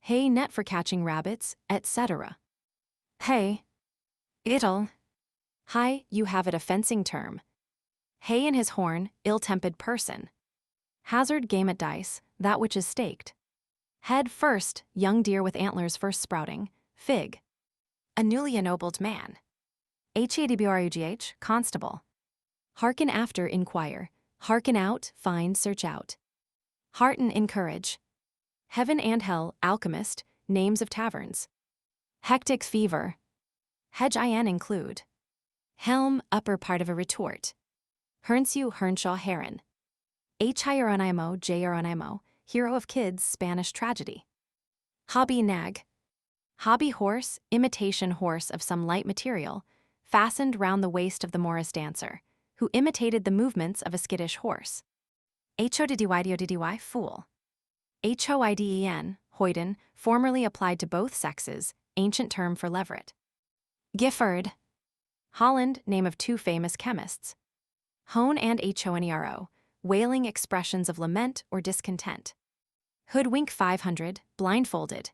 Hey net for catching rabbits, etc. Hey. It'll. Hi, you have it a fencing term. Hay in his horn, ill-tempered person. Hazard game at dice, that which is staked. Head first, young deer with antlers first sprouting, fig. A newly ennobled man. Hadbrugh, constable. Hearken after, inquire. Hearken out, find, search out. Hearten, encourage. Heaven and hell, alchemist, names of taverns. Hectic fever. Hedge in include. Helm, upper part of a retort. Hernseu, Hernshaw, heron. Hieronimo, Jeronimo, hero of kids, Spanish tragedy. Hobby nag. Hobby horse, imitation horse of some light material, fastened round the waist of the Morris dancer, who imitated the movements of a skittish horse. Hoddy, fool. Hoiden, hoiden, formerly applied to both sexes, ancient term for leveret. Gifford. Holland, name of two famous chemists. Hone and Honero, wailing expressions of lament or discontent. Hoodwink 500, blindfolded.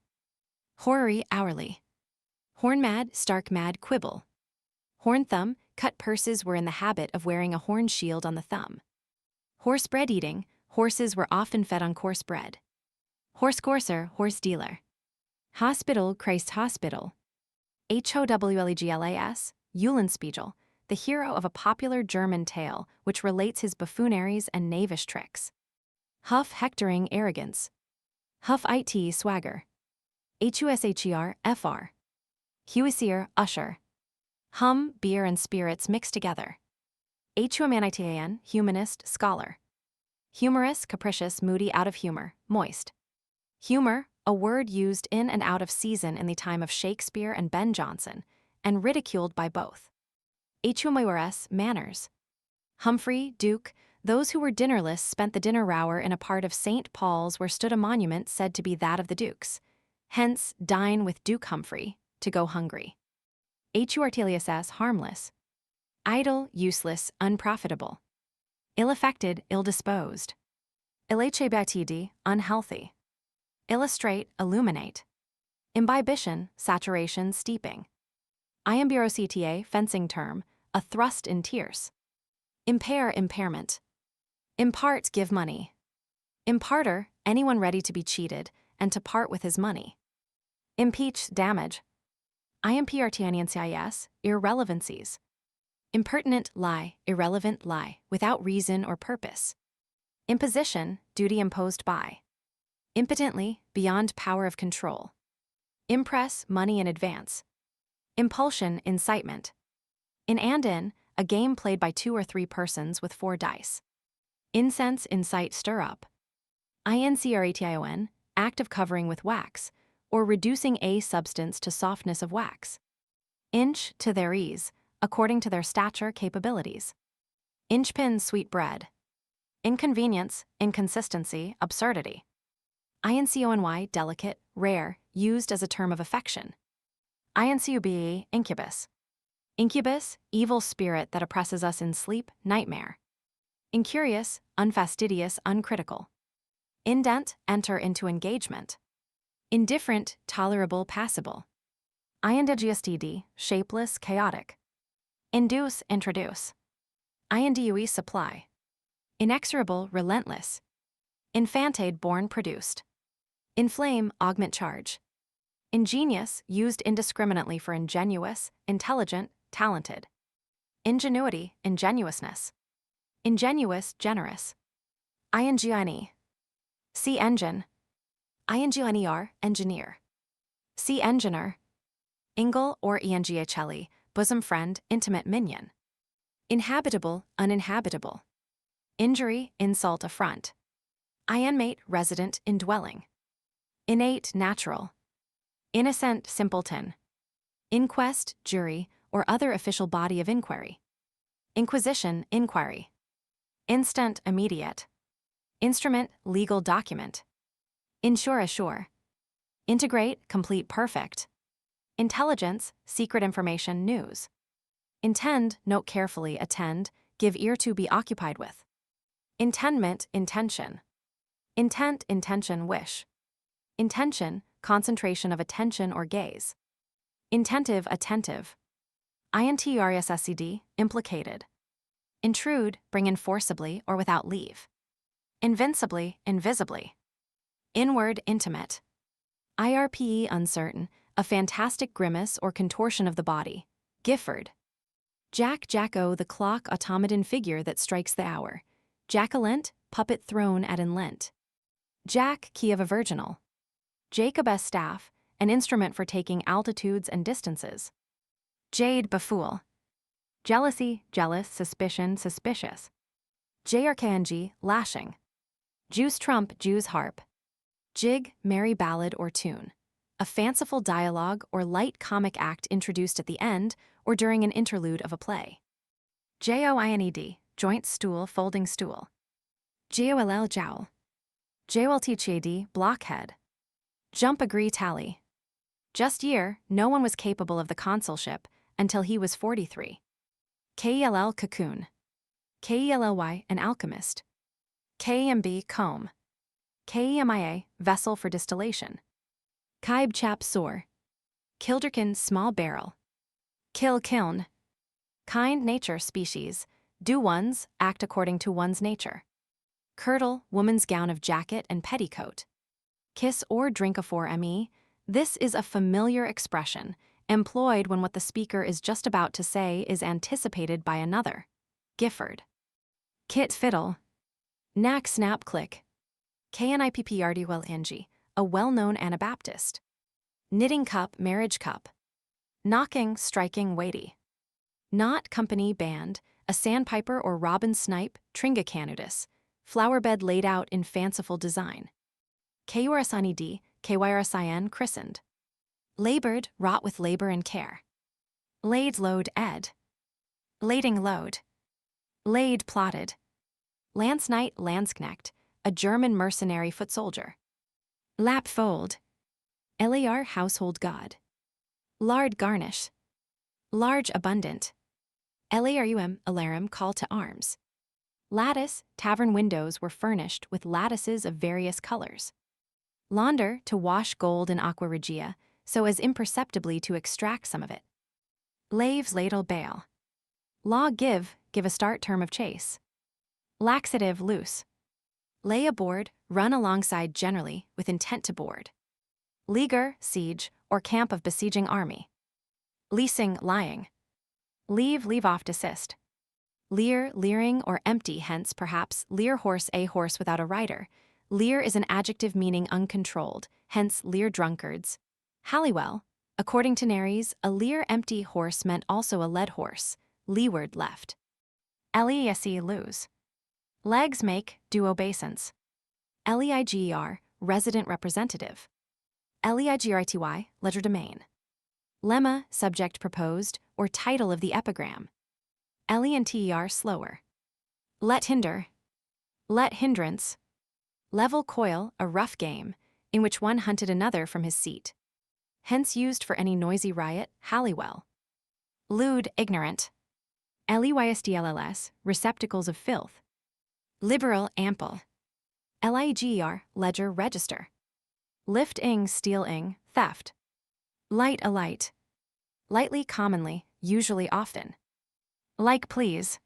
Horary, hourly. Horn mad, stark mad, quibble. Horn thumb, cut purses were in the habit of wearing a horn shield on the thumb. Horse bread eating, horses were often fed on coarse bread. Horse courser, horse dealer. Hospital, Christ hospital. Howleglas, Eulenspiegel, the hero of a popular German tale which relates his buffooneries and knavish tricks. Huff, hectoring, arrogance. Huff it, swagger. Husher, fr. Huissier, usher. Hum, beer and spirits mixed together. Humanitan, humanist, scholar. Humorous, capricious, moody, out of humor, moist. Humor, a word used in and out of season in the time of Shakespeare and Ben Jonson, and ridiculed by both. Humors, manners. Humphrey, Duke, those who were dinnerless spent the dinner hour in a part of St. Paul's where stood a monument said to be that of the Dukes. Hence, dine with Duke Humphrey, to go hungry. Hurtilius, harmless. Idle, useless, unprofitable. Ill-affected, ill-disposed. Illechebatidi, unhealthy. Illustrate, illuminate. Imbibition, saturation, steeping. Iamburocta, fencing term, a thrust in tierce. Impair, impairment. Impart, give money. Imparter, anyone ready to be cheated and to part with his money. Impeach, damage. Impertinencies, irrelevancies. Impertinent, lie, irrelevant, lie, without reason or purpose. Imposition, duty imposed by. Impotently, beyond power of control. Impress, money in advance. Impulsion, incitement. In and in, a game played by 2 or 3 persons with 4 dice. Incense, incite, stir up. Incretion, act of covering with wax, or reducing a substance to softness of wax. Inch, to their ease, according to their stature, capabilities. Inchpin, sweet bread. Inconvenience, inconsistency, absurdity. Incony, delicate, rare, used as a term of affection. Incube, incubus. Incubus, evil spirit that oppresses us in sleep, nightmare. Incurious, unfastidious, uncritical. Indent, enter into engagement. Indifferent, tolerable, passable. Indigestd, shapeless, chaotic. Induce, introduce. Indue, supply. Inexorable, relentless. Infantade, born, produced. Inflame, augment charge. Ingenious, used indiscriminately for ingenuous, intelligent, talented. Ingenuity, ingenuousness. Ingenuous, generous. Ingene. See engine. Ingenier, engineer. See engineer. Ingle or enghl, bosom friend, intimate minion. Inhabitable, uninhabitable. Injury, insult, affront. Inmate, resident, indwelling. Innate, natural. Innocent, simpleton. Inquest, jury, or other official body of inquiry. Inquisition, inquiry. Instant, immediate. Instrument, legal document. Insure, assure. Integrate, complete, perfect. Intelligence, secret information, news. Intend, note carefully, attend, give ear to, be occupied with. Intendment, intention. Intent, intention, wish. Intention, concentration of attention or gaze. Intentive, attentive. INTRSSCD, implicated. Intrude, bring in forcibly or without leave. Invincibly, invisibly. Inward, intimate. IRPE, uncertain, a fantastic grimace or contortion of the body. Gifford. Jack-o, the clock automaton figure that strikes the hour. Jack-o'-lent, puppet thrown at in Lent. Jack, key of a virginal. Jacob's staff, an instrument for taking altitudes and distances. Jade, befool. Jealousy, jealous, suspicion, suspicious. JRKNG, lashing. Juice trump, Jew's harp. Jig, merry ballad or tune. A fanciful dialogue or light comic act introduced at the end or during an interlude of a play. JOINED, joint stool, folding stool. JOLL, jowl. JOLTCHAD, blockhead. Jump, agree, tally. Just year, no one was capable of the consulship until he was 43. KELL, cocoon. KELLY, an alchemist. KMB, comb. KEMIA, vessel for distillation. Kaib, chap, sore. Kilderkin, small barrel. Kiln. Kind, nature, species. Do one's, act according to one's nature. Kirtle, woman's gown of jacket and petticoat. Kiss or drink afore me. This is a familiar expression, employed when what the speaker is just about to say is anticipated by another. Gifford. Kit, fiddle. Knack, snap, click. KNIPPRDWLNG, a well-known Anabaptist. Knitting cup, marriage cup. Knocking, striking, weighty. Knot, company, band, a sandpiper or robin snipe, tringa canudus, flower bed laid out in fanciful design. KURSNED, KYRSIN, christened. Labored, wrought with labor and care. Laid, load, ed. Lading, load. Laid, plotted. Lance knight, Landsknecht, a German mercenary foot soldier. Lap, fold. LAR, household god. Lard, garnish. Large, abundant. LARUM, alarum, call to arms. Lattice, tavern windows were furnished with lattices of various colors. Launder, to wash gold in aqua regia, so as imperceptibly to extract some of it. Laves, ladle, bail. Law, give a start, term of chase. Laxative, loose. Lay aboard, run alongside generally, with intent to board. Leaguer, siege, or camp of besieging army. Leasing, lying. Leave off, desist. Leer, leering, or empty, hence perhaps leer horse, a horse without a rider. Leer is an adjective meaning uncontrolled, hence leer drunkards. Halliwell, according to Nares, a leer empty horse meant also a led horse, leeward, left. LESE, lose. Legs, make, do obeisance. LEIGER, resident representative. LEIGRITY, legerdemain. Lemma, subject proposed, or title of the epigram. LENTER, slower. Let hinder. Let hindrance. Level coil, a rough game, in which one hunted another from his seat. Hence used for any noisy riot, Halliwell. Lewd, ignorant. LEYSDLLS, receptacles of filth. Liberal, ample. LIGER, ledger, register. Lift-ing, steal-ing, theft. Light, alight. Lightly, commonly, usually, often. Like, please.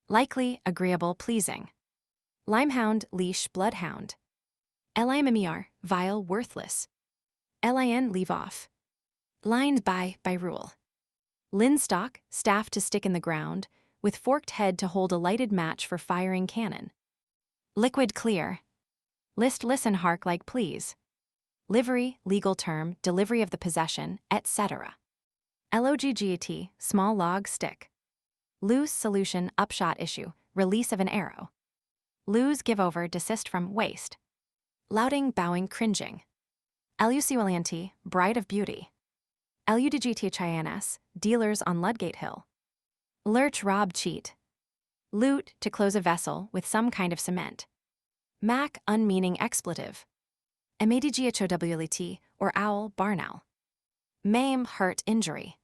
Likely, agreeable, pleasing. Limehound, leash, bloodhound. LIMMER, vile, worthless. LIN, leave off. Lined by rule. Linstock, staff to stick in the ground, with forked head to hold a lighted match for firing cannon. Liquid, clear. List, listen, hark, like, please. Livery, legal term, delivery of the possession, etc. LOGGET, small log, stick. Loose, solution, upshot, issue, release of an arrow. Lose, give over, desist from, waste. Louting, bowing, cringing. LUCULENT, bride of beauty. LUDGTHINS, dealers on Ludgate Hill. Lurch, rob, cheat. Lute, to close a vessel with some kind of cement. Mac, unmeaning expletive. Madghowlt, or owl, barn owl. Maim, hurt, injury.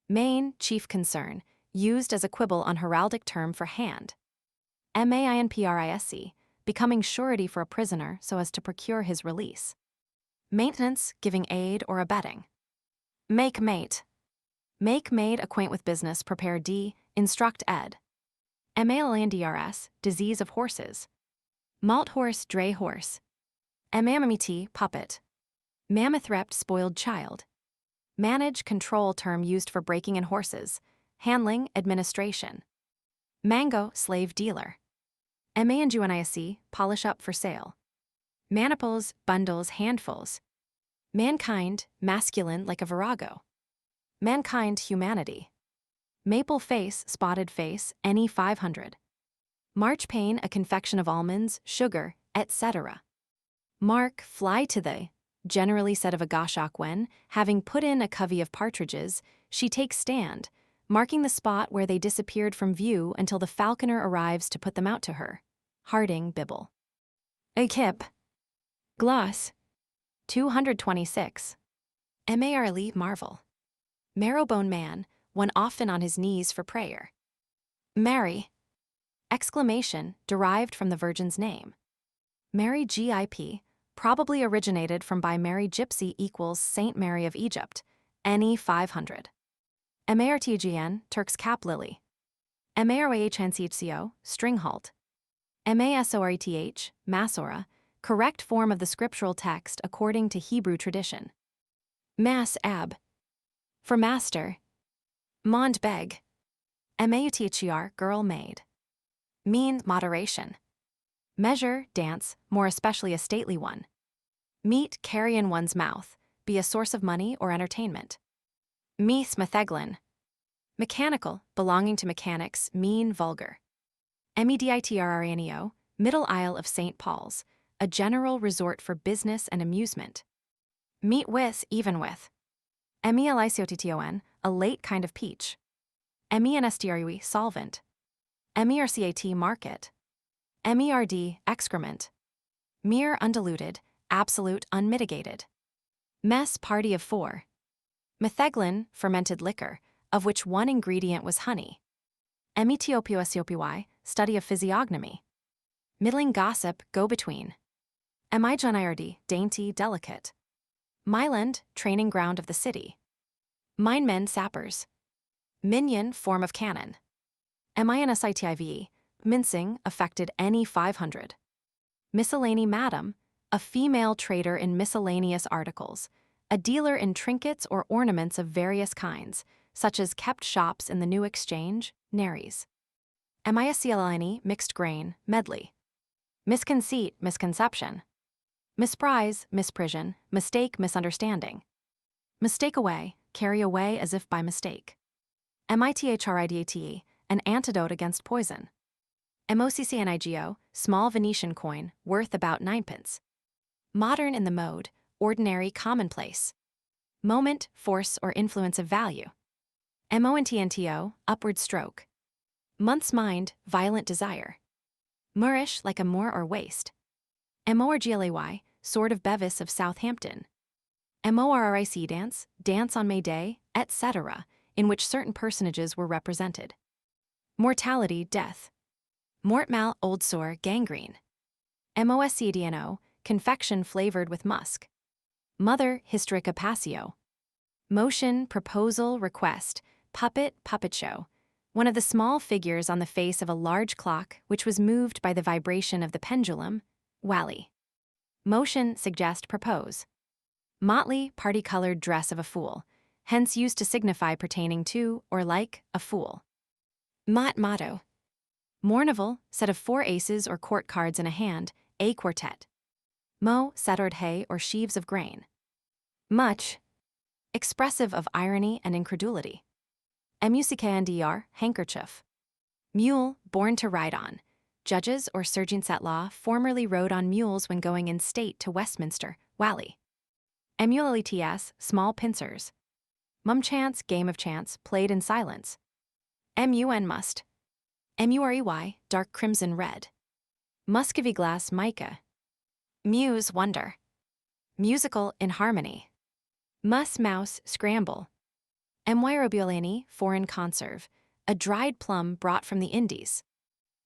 Main, chief concern, used as a quibble on heraldic term for hand. Mainprisc, becoming surety for a prisoner so as to procure his release. Maintenance, giving aid or abetting. Make mate. Make maid acquaint with business, prepare d, instruct ed. Malandrs, disease of horses. Malt horse, dray horse. Mamamiti, puppet. Mammothrept, spoiled child. Manage, control term used for breaking in horses. Handling, administration. Mango, slave dealer. Mangunisc, polish up for sale. Maniples, bundles, handfuls. Mankind, masculine like a virago. Mankind, humanity. Maple face, spotted face, any 500. Marchpane, a confection of almonds, sugar, etc. Mark, fly to the, generally said of a goshawk when, having put in a covey of partridges, she takes stand, marking the spot where they disappeared from view until the falconer arrives to put them out to her. Harding, Bibble. A kip. Gloss. 226. Marle, marvel. Marrowbone man, one often on his knees for prayer. Mary. Exclamation, derived from the Virgin's name. Mary Gip, probably originated from by Mary Gypsy equals Saint Mary of Egypt, NE 500. Martgn, Turk's cap lily. Marahncco, string halt. Masoreth, Masora, correct form of the scriptural text according to Hebrew tradition. Mas ab. For master. Mond beg. Mauthr, girl maid. Mean, moderation. Measure, dance, more especially a stately one. Meat, carry in one's mouth, be a source of money or entertainment. Meath, metheglin. Mechanical, belonging to mechanics, mean, vulgar. Meditrrneo, Middle Isle of St. Paul's, a general resort for business and amusement. Meet with, even with. Meliciotion, a late kind of peach. Menstrui, solvent. Mercat, market. Merd, excrement. Mere, undiluted, absolute, unmitigated. Mess, party of four. Metheglin, fermented liquor, of which one ingredient was honey. Metiopioesiopii, study of physiognomy. Middling gossip, go-between. Mijonird, dainty, delicate. Myland, training ground of the city. Minemen, sappers. Minion, form of cannon. Minsitive, mincing, affected any 500. Miscellany madam, a female trader in miscellaneous articles, a dealer in trinkets or ornaments of various kinds, such as kept shops in the New Exchange, Naries. Miscellany, mixed grain, medley. Misconceit, misconception. Misprise, misprision, mistake, misunderstanding. Mistake away, carry away as if by mistake. Mithride, an antidote against poison. Moccnigo, small Venetian coin, worth about 9d. Modern in the mode, ordinary, commonplace. Moment, force or influence of value. Montnto, upward stroke. Month's mind, violent desire. Moorish, like a moor or waste. Morglay, sword of Bevis of Southampton. Morric dance, dance on May Day, etc., in which certain personages were represented. Mortality, death. Mortmal, old sore, gangrene. Moscdno, confection flavored with musk. Mother, hysterica passio. Motion, proposal, request, puppet, puppet show. One of the small figures on the face of a large clock which was moved by the vibration of the pendulum, wally. Motion, suggest, propose. Motley, party-colored dress of a fool, hence used to signify pertaining to, or like, a fool. Motto. Mournival, set of 4 aces or court cards in a hand, a quartet. Settled hay or sheaves of grain. Much. Expressive of irony and incredulity. Musicandir, handkerchief. Mule, born to ride on. Judges or surgeons at law formerly rode on mules when going in state to Westminster, Wally. Emulites, small pincers. Mumchance, game of chance, played in silence. Mun, must. Murey, dark crimson red. Muscovy glass mica. Muse wonder. Musical in harmony. Mus mouse scramble. Myrobulani foreign conserve, a dried plum brought from the Indies.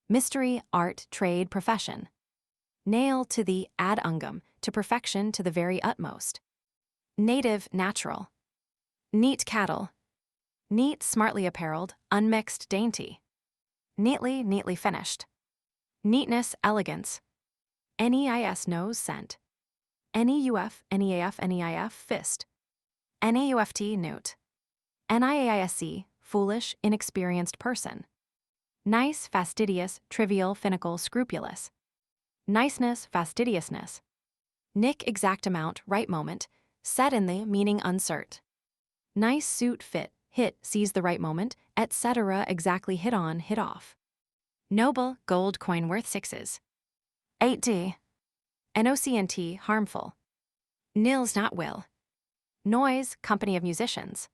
Mystery, art, trade, profession. Nail to the ad ungum, to perfection to the very utmost. Native, natural. Neat cattle. Neat, smartly apparelled, unmixed, dainty. Neatly, neatly finished. Neatness, elegance. NEIS nose scent. NEUF, NEAF, NEIF fist. NAUFT newt. NIAISC foolish, inexperienced person. Nice, fastidious, trivial, finical, scrupulous. Niceness, fastidiousness. Nick exact amount, right moment, set in the meaning uncert. Nice suit fit, hit, seize the right moment, etc. exactly hit on, hit off. Noble, gold coin worth 6s. 8D. NOCNT, harmful. Nils not will. Noise, company of musicians.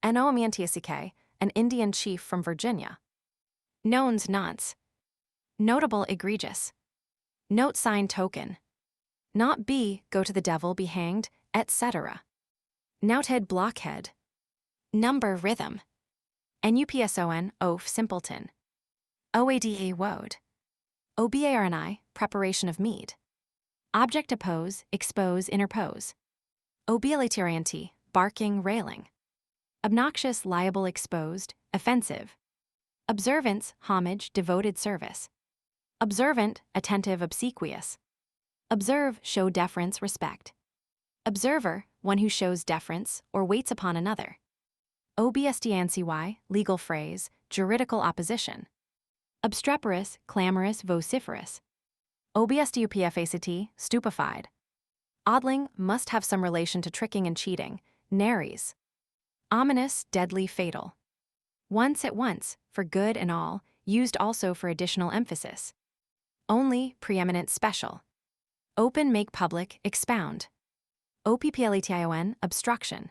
NOMENTSK, an Indian chief from Virginia. Knowns nonce. Notable, egregious. Note sign token. Not be, go to the devil, be hanged, etc. Nouthead, blockhead. Number, rhythm. NUPSON, oaf, simpleton. OADA, woad. OBARNI, preparation of mead. Object, oppose, expose, interpose. Obliterianty, barking, railing. Obnoxious, liable, exposed, offensive. Observance, homage, devoted service. Observant, attentive, obsequious. Observe, show deference, respect. Observer, one who shows deference or waits upon another. OBSDNCY, legal phrase, juridical opposition. Obstreperous, clamorous, vociferous. OBSDUPFACT, stupefied. Oddling, must have some relation to tricking and cheating, naries. Ominous, deadly, fatal. Once at once, for good and all, used also for additional emphasis. Only, preeminent, special. Open, make public, expound. OPPLATION, obstruction.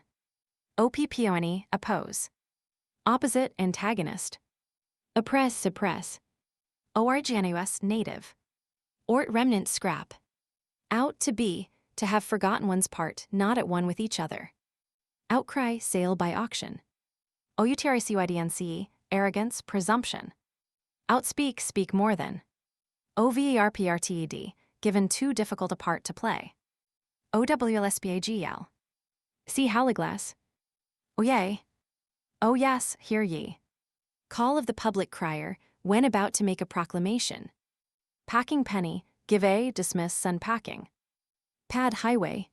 OPPONE, oppose. Opposite, antagonist. Oppress, suppress. ORGNUS, native. Ort, remnant, scrap. Out, to be, to have forgotten one's part, not at one with each other. Outcry, sale by auction. OUTRICUIDNCE, arrogance, presumption. Outspeak, speak more than. OVERPRTED, given too difficult a part to play. OWLSPAGL. See howliglass. Oh yea. Oh yes, hear ye. Call of the public crier, when about to make a proclamation. Packing penny, give a, dismiss, unpacking. Pad highway.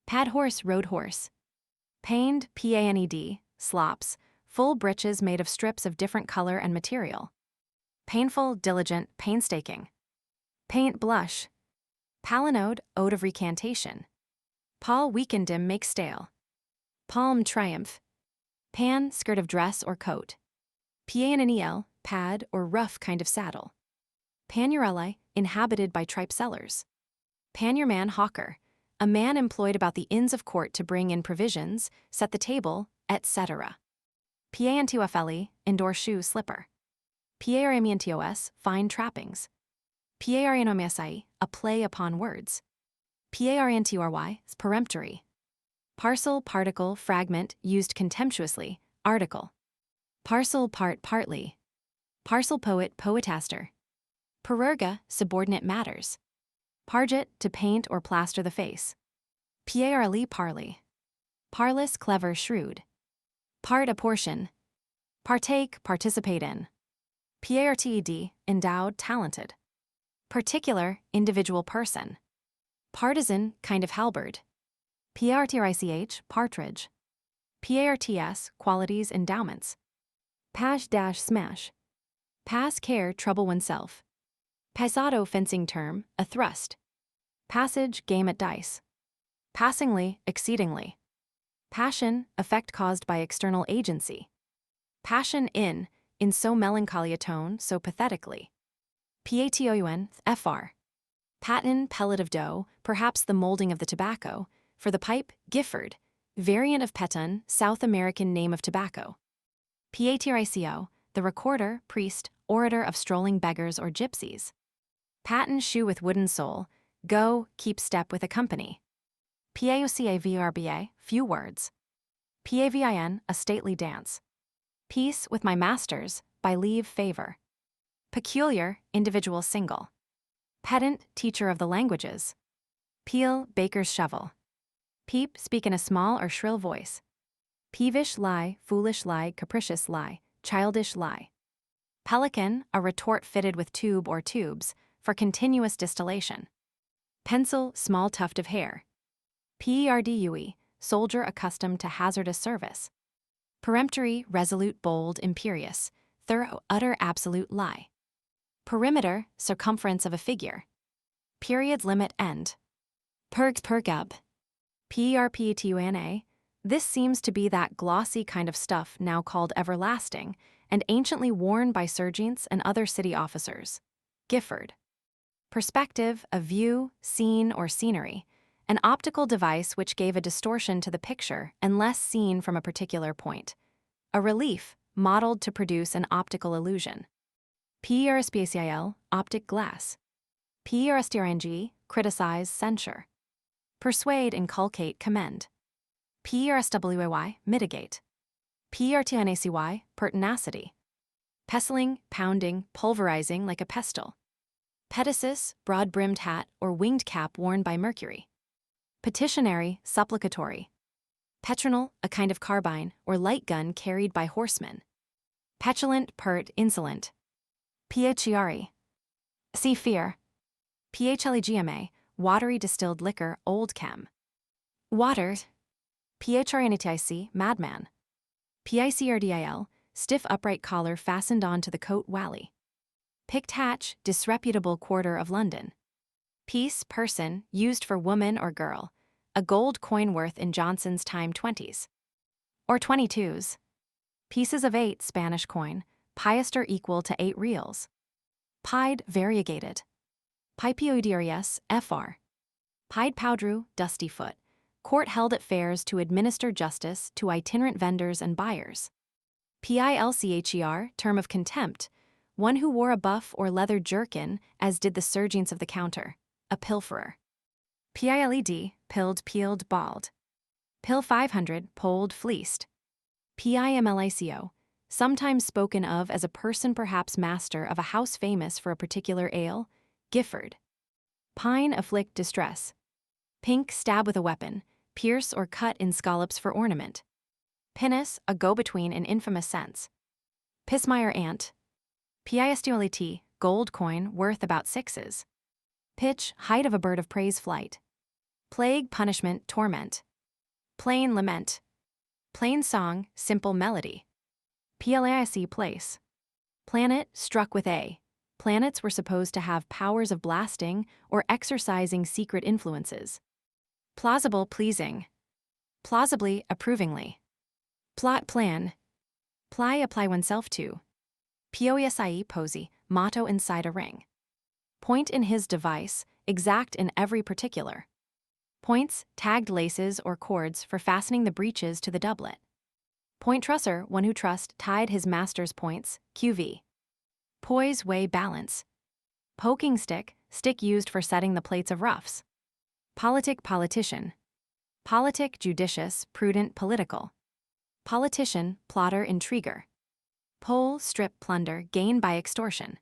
Pad horse, road horse. Paned, PANED, slops, full breeches made of strips of different color and material. Painful, diligent, painstaking. Paint, blush. Palinode, ode of recantation. Paul, weakened him, make stale. Palm, triumph. Pan, skirt of dress or coat. Panel, pad or rough kind of saddle. Panurelli, inhabited by tripe sellers. Panurman, hawker, a man employed about the inns of court to bring in provisions, set the table, etc. Pantufeli, indoor shoe, slipper. Paramientos, fine trappings. Paranomasai, a play upon words. Parntury, peremptory. Parcel, particle, fragment, used contemptuously, article. Parcel, part, partly. Parcel, poet, poetaster. Perurga, subordinate matters. Parget, to paint or plaster the face. Parle, parley. Parlous, clever, shrewd. Part, a portion. Partake, participate in. Parted, endowed, talented. Particular, individual person. Partisan, kind of halberd. Partrich, partridge. Parts, qualities, endowments. Pash, dash, smash. Pass, care, trouble oneself. Pasado, fencing term, a thrust. Passage, game at dice. Passingly, exceedingly. Passion, effect caused by external agency. Passion in so melancholy a tone, so pathetically. Paton, fr. Paten, pellet of dough, perhaps the molding of the tobacco. For the pipe, Gifford, variant of peton, South American name of tobacco. Patricio, the recorder, priest, orator of strolling beggars or gypsies. patent shoe with wooden sole, go, keep step with a company. Paucavrba, few words. Pavin, a stately dance. Peace with my masters, by leave favor. Peculiar, individual single. Pedant, teacher of the languages. Peel, baker's shovel. Peep, speak in a small or shrill voice. Peevish lie, foolish lie, capricious lie, childish lie. Pelican, a retort fitted with tube or tubes, for continuous distillation. Pencil, small tuft of hair. Perdue, soldier accustomed to hazardous service. Peremptory, resolute, bold, imperious, thorough, utter, absolute lie. Perimeter, circumference of a figure. Periods, limit, end. Pergub. Perpetuna. This seems to be that glossy kind of stuff now called everlasting, and anciently worn by sergeants and other city officers. Gifford. Perspective, a view, scene, or scenery, an optical device which gave a distortion to the picture unless seen from a particular point. A relief, modeled to produce an optical illusion. Perspicial, optic glass. Perstring, criticize, censure. Persuade, inculcate, commend. Perswy, mitigate. Pertinacy, pertinacity. Pestling, pounding, pulverizing like a pestle. Pedicis, broad-brimmed hat or winged cap worn by Mercury. Petitionary, supplicatory. Petronal, a kind of carbine or light gun carried by horsemen. Petulant, pert, insolent. Piaciari. See fear. Phlegma, watery distilled liquor, old chem. Water. Piaciarinitic, madman. Picrdil, stiff upright collar fastened onto the coat wally. Picked hatch, disreputable quarter of London. Piece, person, used for woman or girl, a gold coin worth in Jonson's time 20s. Or 22s. Pieces of 8, Spanish coin, piaster equal to 8 reals. Pied, variegated. Pipioiderius, fr. Pied powdru, dusty foot, court held at fairs to administer justice to itinerant vendors and buyers. Pilcher, term of contempt, one who wore a buff or leather jerkin, as did the sergeants of the counter, a pilferer. Piled, pilled, peeled, bald. Pill 500, polled, fleeced. Pimlico, sometimes spoken of as a person perhaps master of a house famous for a particular ale, Gifford. Pine, afflict, distress. Pink, stab with a weapon, pierce or cut in scallops for ornament. Pinus, a go-between in infamous sense. Pismire ant. Piastioliti, gold coin worth about 6s. Pitch, height of a bird of prey's flight. Plague, punishment, torment. Plain, lament. Plain song, simple melody. Plaic, place. Planet, struck with A. Planets were supposed to have powers of blasting or exercising secret influences. Plausible, pleasing. Plausibly, approvingly. Plot, plan. Ply, apply oneself to. Poesi, posy, motto inside a ring. Point in his device, exact in every particular. Points, tagged laces or cords for fastening the breeches to the doublet. Point trusser, one who trussed, tied his master's points, QV. Poise, weigh, balance. Poking stick, stick used for setting the plates of ruffs. Politic, politician. Politic, judicious, prudent, political. Politician, plotter, intriguer. Pole, strip, plunder, gain by extortion.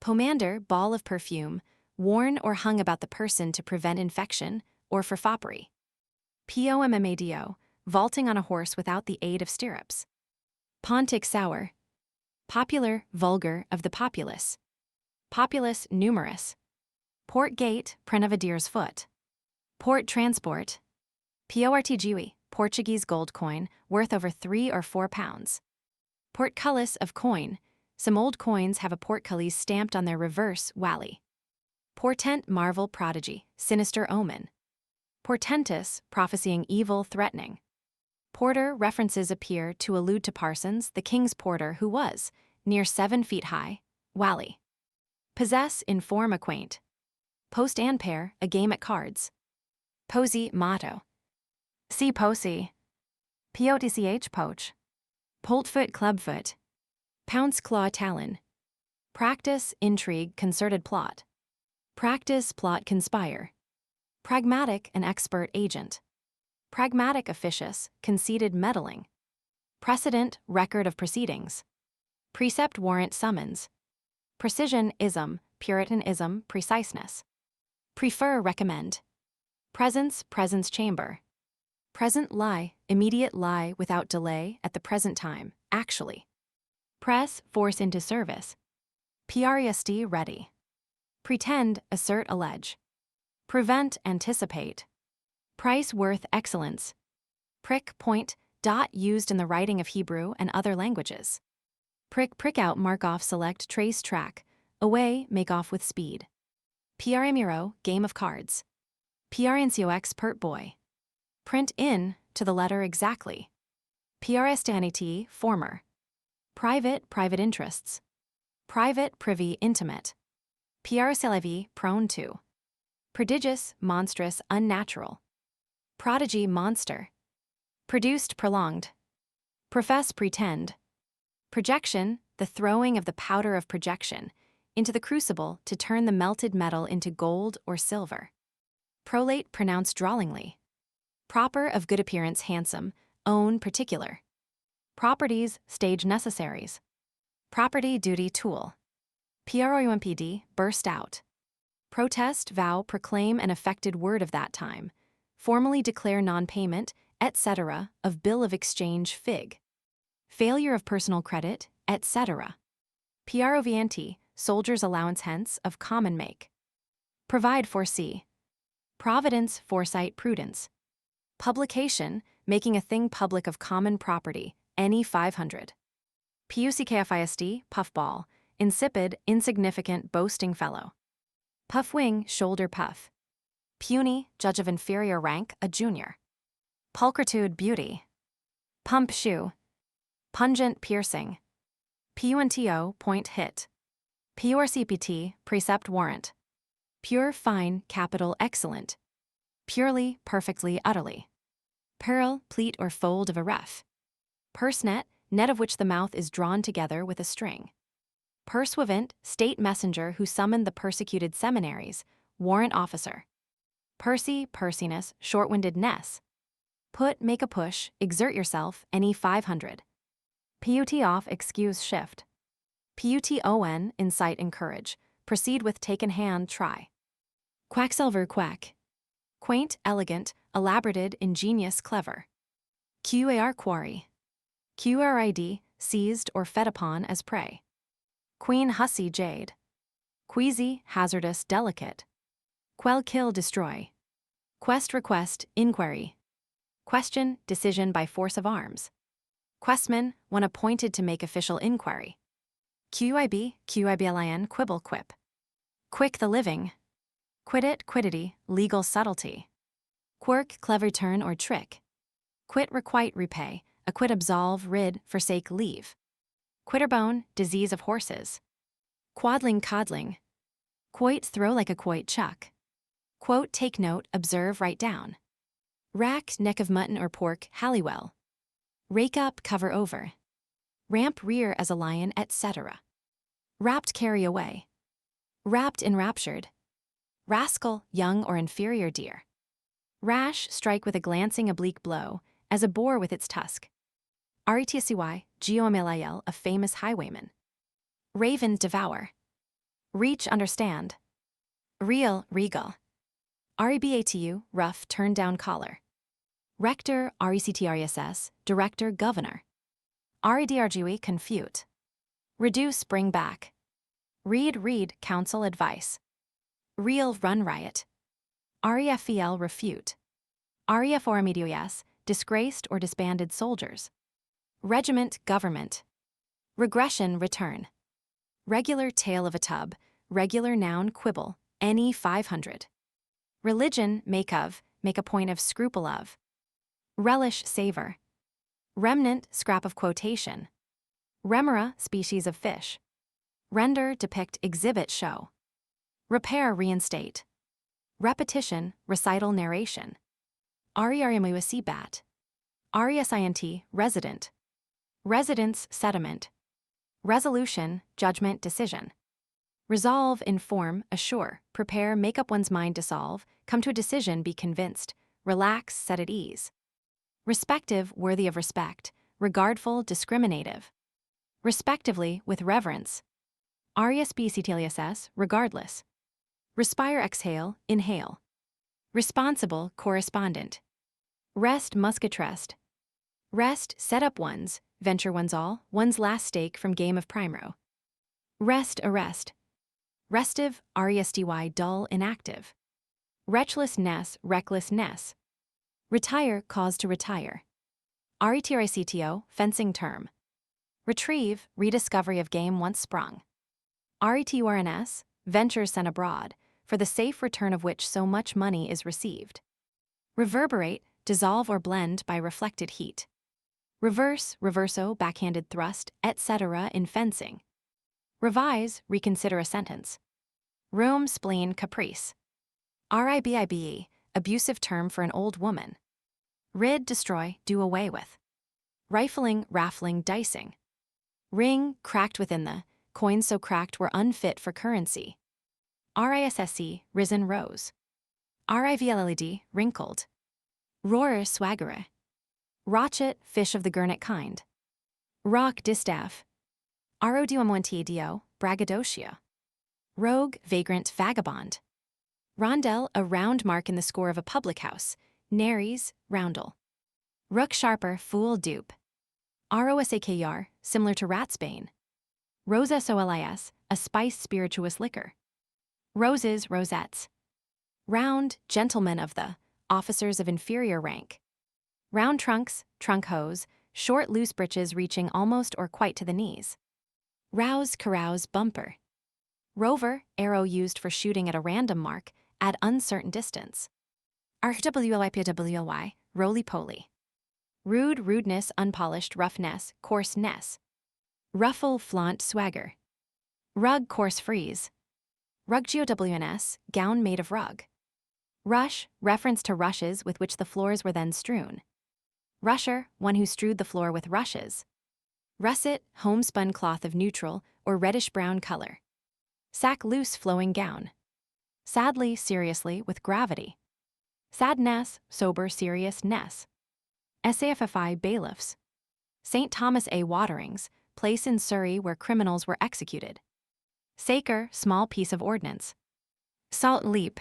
Pomander, ball of perfume, worn or hung about the person to prevent infection or for foppery. Pommado, vaulting on a horse without the aid of stirrups. Pontic sour. Popular, vulgar, of the populace. Populace, numerous. Port gate, print of a deer's foot. Port transport. Portgui, Portuguese gold coin, worth over 3 or 4 pounds. Portcullis of coin. Some old coins have a portcullis stamped on their reverse, wally. Portent, marvel, prodigy, sinister omen. Portentous, prophesying evil, threatening. Porter, references appear to allude to Parsons, the king's porter who was, near 7 feet high, wally. Possess, inform, acquaint. Post and pair, a game at cards. Posy, motto. See posy. Potch, poach. Poltfoot, clubfoot. Pounce, claw, talon. Practice, intrigue, concerted plot. practice, plot, conspire. Pragmatic, an expert agent. Pragmatic officious, conceited meddling. Precedent, record of proceedings. Precept, warrant, summons. Precision, ism, puritanism, preciseness. Prefer, recommend. Presence, presence chamber. Present, lie, immediate lie without delay at the present time, actually. Press, force into service. Prest, ready. Pretend, assert, allege. Prevent, anticipate. Price, worth, excellence. Prick, point, dot used in the writing of Hebrew and other languages. Prick, prick out, mark off, select, trace, track. Away, make off with speed. Miro, game of cards. Prncox, pert boy. Print in, to the letter exactly. Prstanity, former. Private, private interests. Private, privy, intimate. Prcelevi, prone to. Prodigious, monstrous, unnatural. Prodigy, monster. Produced, prolonged. Profess, pretend. Projection, the throwing of the powder of projection into the crucible to turn the melted metal into gold or silver. Prolate, pronounced drawlingly. Proper, of good appearance, handsome, own, particular. Properties, stage necessaries. Property, duty, tool. Prompd, burst out. Protest, vow, proclaim an affected word of that time. Formally declare non-payment, etc., of bill of exchange, fig. Failure of personal credit, etc. Provnt, soldier's allowance hence, of common make. Provide, foresee. Providence, foresight, prudence. Publication, making a thing public of common property, any 500. Puckfist, puffball, insipid, insignificant, boasting fellow. Puffwing, shoulder puff. Puny, judge of inferior rank, a junior. Pulchritude, beauty. Pump shoe. Pungent, piercing. Punto, point hit. Purcpt, precept, warrant. Pure, fine, capital, excellent. Purely, perfectly, utterly. Pearl, pleat or fold of a ref. Purse net, net of which the mouth is drawn together with a string. Pursuivant, state messenger who summoned the persecuted seminaries, warrant officer. Pursy, pursiness, short-windedness. Put, make a push, exert yourself, any 500. Put off, excuse, shift. Puton, incite, encourage. Proceed with taken hand, try. Quacksilver, quack. Quaint, elegant, elaborated, ingenious, clever. Quar, quarry. Qrid, seized or fed upon as prey. Queen, hussy, jade. Queasy, hazardous, delicate. Quell, kill, destroy. Quest, request, inquiry. Question, decision by force of arms. Questman, one appointed to make official inquiry. Quiblin, quibble, quip. Quick, the living. Quidit, quiddity, legal subtlety. Quirk, clever turn or trick. Quit, requite, repay, acquit, absolve, rid, forsake, leave. Quitterbone, disease of horses. Quadling, coddling. Quoit, throw like a quoit chuck. Quote, take note, observe, write down. Rack, neck of mutton or pork, halliwell. Rake up, cover over. Ramp, rear as a lion, etc. Wrapped, carry away. Wrapped, enraptured. Rascal, young or inferior deer. Rash, strike with a glancing oblique blow, as a boar with its tusk. Retscy, Geomilil, a famous highwayman. Raven, devour. Reach, understand. Real, regal. Rebatu, rough, turn down collar. Rector, rectress, director, governor. Redrgui, confute. Reduce, bring back. Read, counsel, advice. Real, run riot. Refel, refute. Reformidios, disgraced or disbanded soldiers. Regiment, government. Regression, return. Regular, tail of a tub. Regular, noun, quibble, any 500. Religion, make of, make a point of, scruple of. Relish, savor. Remnant, scrap of quotation. Remora, species of fish. Render, depict, exhibit, show. Repair, reinstate. Repetition, recital, narration. Ariarimuasi, bat. Resint, resident. Residence, sediment. Resolution, judgment, decision. Resolve, inform, assure, prepare, make up one's mind to solve, come to a decision, be convinced, relax, set at ease. Respective, worthy of respect, regardful, discriminative. Respectively, with reverence. RESPCTLSS, regardless. Respire, exhale, inhale. Responsible, correspondent. Rest, musketrest. Rest, set up one's, venture one's all, one's last stake from game of prime-row. Rest, arrest. Restive, RESTY, dull, inactive. Wretchlessness, recklessness. Retire, cause to retire. RETRICTO, fencing term. Retrieve, rediscovery of game once sprung. RETURNS, venture sent abroad, for the safe return of which so much money is received. Reverberate, dissolve or blend by reflected heat. Reverse, reverso, backhanded thrust, etc. in fencing. Revise, reconsider a sentence. Rheum, spleen, caprice. RIBIBE, abusive term for an old woman. Rid, destroy, do away with. Rifling, raffling, dicing. Ring, cracked within the, coins so cracked were unfit for currency. RISSE, risen, rose. RIVLLED, wrinkled. Roarer, swaggere. Rotchet, fish of the gurnet kind. Rock, distaff. RODUM1TDO, braggadocio. Rogue, vagrant, vagabond. Rondel, a round mark in the score of a public house. Nares, roundel. Rook, sharper, fool, dupe. ROSAKR, similar to ratsbane. Rose SOLIS, a spiced spirituous liquor. Roses, rosettes. Round, gentlemen of the, officers of inferior rank. Round trunks, trunk hose, short loose breeches reaching almost or quite to the knees. Rouse, carouse, bumper. Rover, arrow used for shooting at a random mark, at uncertain distance. RWLIPWLY, roly-poly. Rude, rudeness, unpolished, roughness, coarseness. Ruffle, flaunt, swagger. Rug, coarse frieze. RUGGOWNS, gown made of rug. Rush, reference to rushes with which the floors were then strewn. Rusher, one who strewed the floor with rushes. Russet, homespun cloth of neutral or reddish-brown color. Sack, loose flowing gown. Sadly, seriously, with gravity. Sadness, sober, seriousness. SAFFI, bailiffs. St. Thomas A. Waterings, place in Surrey where criminals were executed. Saker, small piece of ordnance. Salt leap.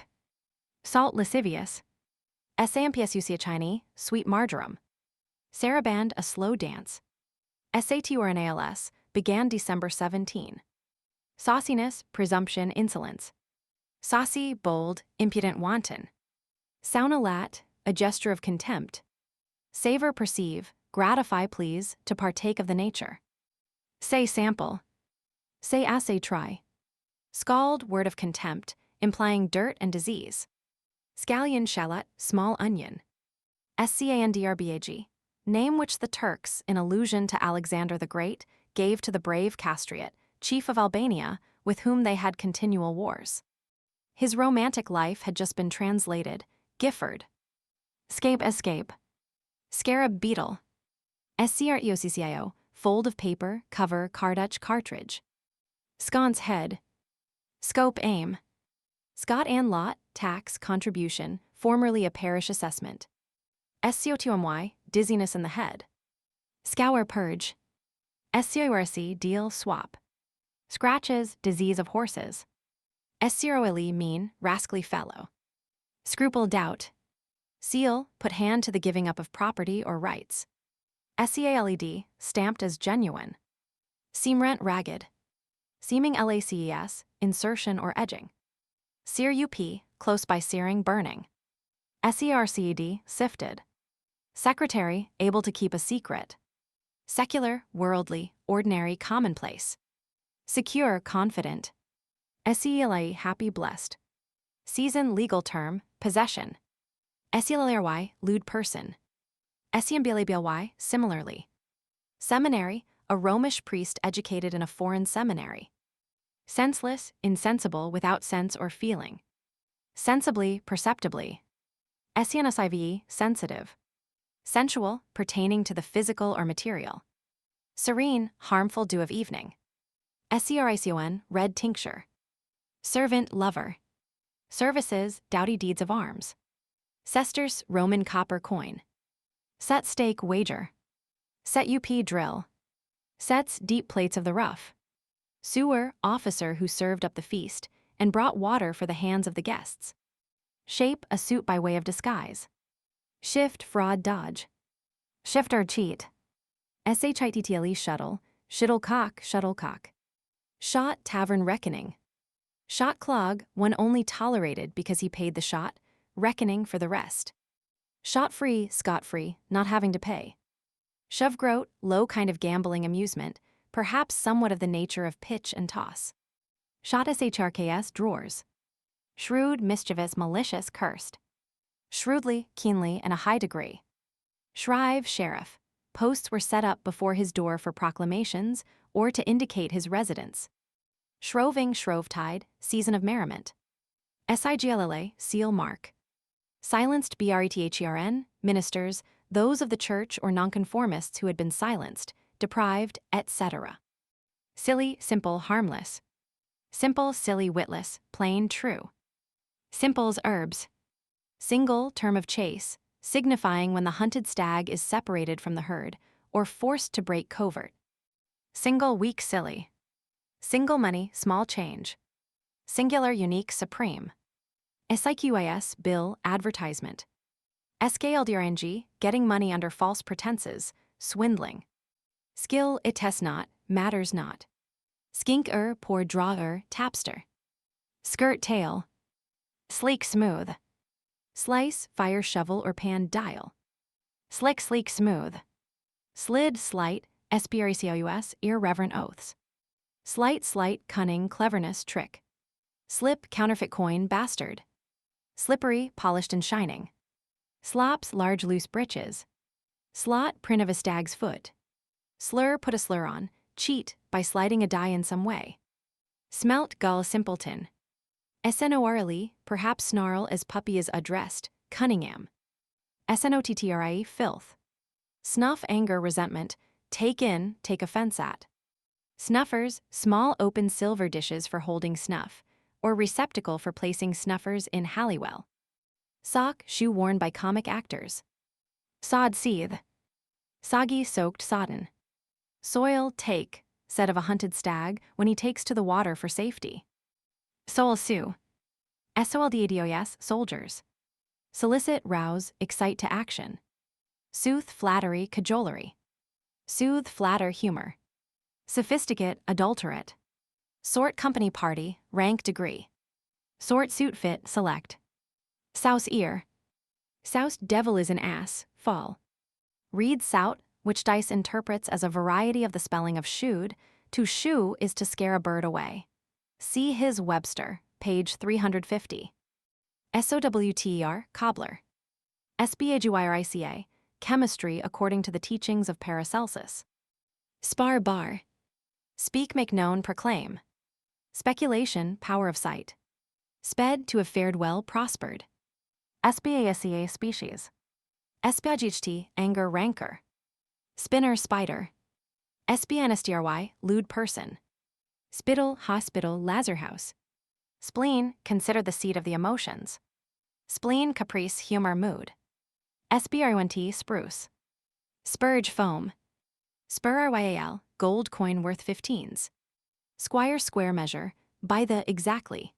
Salt lascivious. SAMPSUC Chinese, sweet marjoram. Saraband, a slow dance. SATURNALS, began December 17. Sauciness, presumption, insolence. Saucy, bold, impudent, wanton. Saunalat, a gesture of contempt. Savor, perceive, gratify, please, to partake of the nature. Say, sample. Say, assay, try. Scald, word of contempt, implying dirt and disease. Scallion, shallot, small onion. SCANDRBAG, name which the Turks, in allusion to Alexander the Great, gave to the brave Castriot, chief of Albania, with whom they had continual wars. His romantic life had just been translated, Gifford. Scape, escape. Scarab, beetle. SCREOCCIO, fold of paper, cover, cartouch, cartridge. Sconce, head. Scope, aim. Scott and lot, tax, contribution, formerly a parish assessment. SCOTUMY, dizziness in the head. Scour, purge. SCORC, deal, swap. Scratches, disease of horses. SCROLE, mean, rascally fellow. Scruple, doubt. Seal, put hand to the giving up of property or rights. SEALED, stamped as genuine. Seamrent, ragged. Seaming, LACES, insertion or edging. Sear, UP, close by searing, burning. SERCED, sifted. Secretary, able to keep a secret. Secular, worldly, ordinary, commonplace. Secure, confident. SELA, happy, blessed. Season, legal term, possession. SELRY, lewd person. SEMBLABLY, similarly. Seminary, a Romish priest educated in a foreign seminary. Senseless, insensible, without sense or feeling. Sensibly, perceptibly. SENSIVE, sensitive. Sensual, pertaining to the physical or material. Serene, harmful dew of evening. SERICON, red tincture. servant, lover. Services, doughty deeds of arms. Sesterce, Roman copper coin. Set, stake, wager. Set up, drill. Sets, deep plates of the rough. Sewer, officer who served up the feast and brought water for the hands of the guests. Shape, a suit by way of disguise. Shift, fraud, dodge. Shifter, cheat. Shittle, shuttlecock, shuttlecock. Shot, tavern reckoning. Shot clog, one only tolerated because he paid the shot, reckoning for the rest. Shot free, scot-free, not having to pay. Shove groat, low kind of gambling amusement, perhaps somewhat of the nature of pitch and toss. Shot shrks, drawers. Shrewd, mischievous, malicious, cursed. Shrewdly, keenly, and a high degree. Shrive, sheriff. Posts were set up before his door for proclamations or to indicate his residence. Shroving, shrovetide, season of merriment. Siglla, seal mark. Silenced, Brethren, ministers, those of the church or nonconformists who had been silenced, deprived, etc. Silly, simple, harmless. Simple, silly, witless, plain, true. Simples, herbs. Single, term of chase, signifying when the hunted stag is separated from the herd or forced to break covert. Single, weak, silly. Single money, small change. Singular, unique, supreme. SIQIS, bill, advertisement. SKLDRNG, getting money under false pretenses, swindling. Skill, it not, matters not. Skink, poor drawer, tapster. Skirt, tail. Sleek, smooth. Slice, fire, shovel, or pan, dial. Slick, sleek, smooth. Slid, slight, SPRACOUS, irreverent oaths. Slight, slight, cunning, cleverness, trick. Slip, counterfeit coin, bastard. Slippery, polished and shining. Slops, large loose breeches. Slot, print of a stag's foot. Slur, put a slur on, cheat, by sliding a die in some way. Smelt, gull, simpleton. SNORLE, perhaps snarl as puppy is addressed, Cunningham. SNOTTRIE, filth. Snuff, anger, resentment, take in, take offense at. Snuffers, small open silver dishes for holding snuff, or receptacle for placing snuffers in Halliwell. Sock, shoe worn by comic actors. Sod, seethe. Soggy, soaked, sodden. Soil, take, said of a hunted stag when he takes to the water for safety. Soul, sue. SOLDADOS, soldiers. Solicit, rouse, excite to action. Sooth, flattery, cajolery. Soothe, flatter, humor. Sophisticate, adulterate. Sort, company, party, rank, degree. Sort, suit, fit, select. Souse, ear. Soused, devil is an ass, fall. Read, sout, which Dice interprets as a variety of the spelling of shooed. To shoo is to scare a bird away. See his Webster, page 350. SOWTER, cobbler. SBAGYRICA, chemistry according to the teachings of Paracelsus. Spar, bar. Speak, make known, proclaim. Speculation, power of sight. Sped, to have fared well, prospered. SBASEA, species. SBAGHT, anger, rancor. Spinner, spider. SBNSTRY, lewd person. Spittle, hospital, lazarhouse. Spleen, consider the seat of the emotions. Spleen, caprice, humor, mood. SBRUNT, spruce. Spurge, foam. Spur RYAL, gold coin worth 15s. Squire, square measure, by the exactly.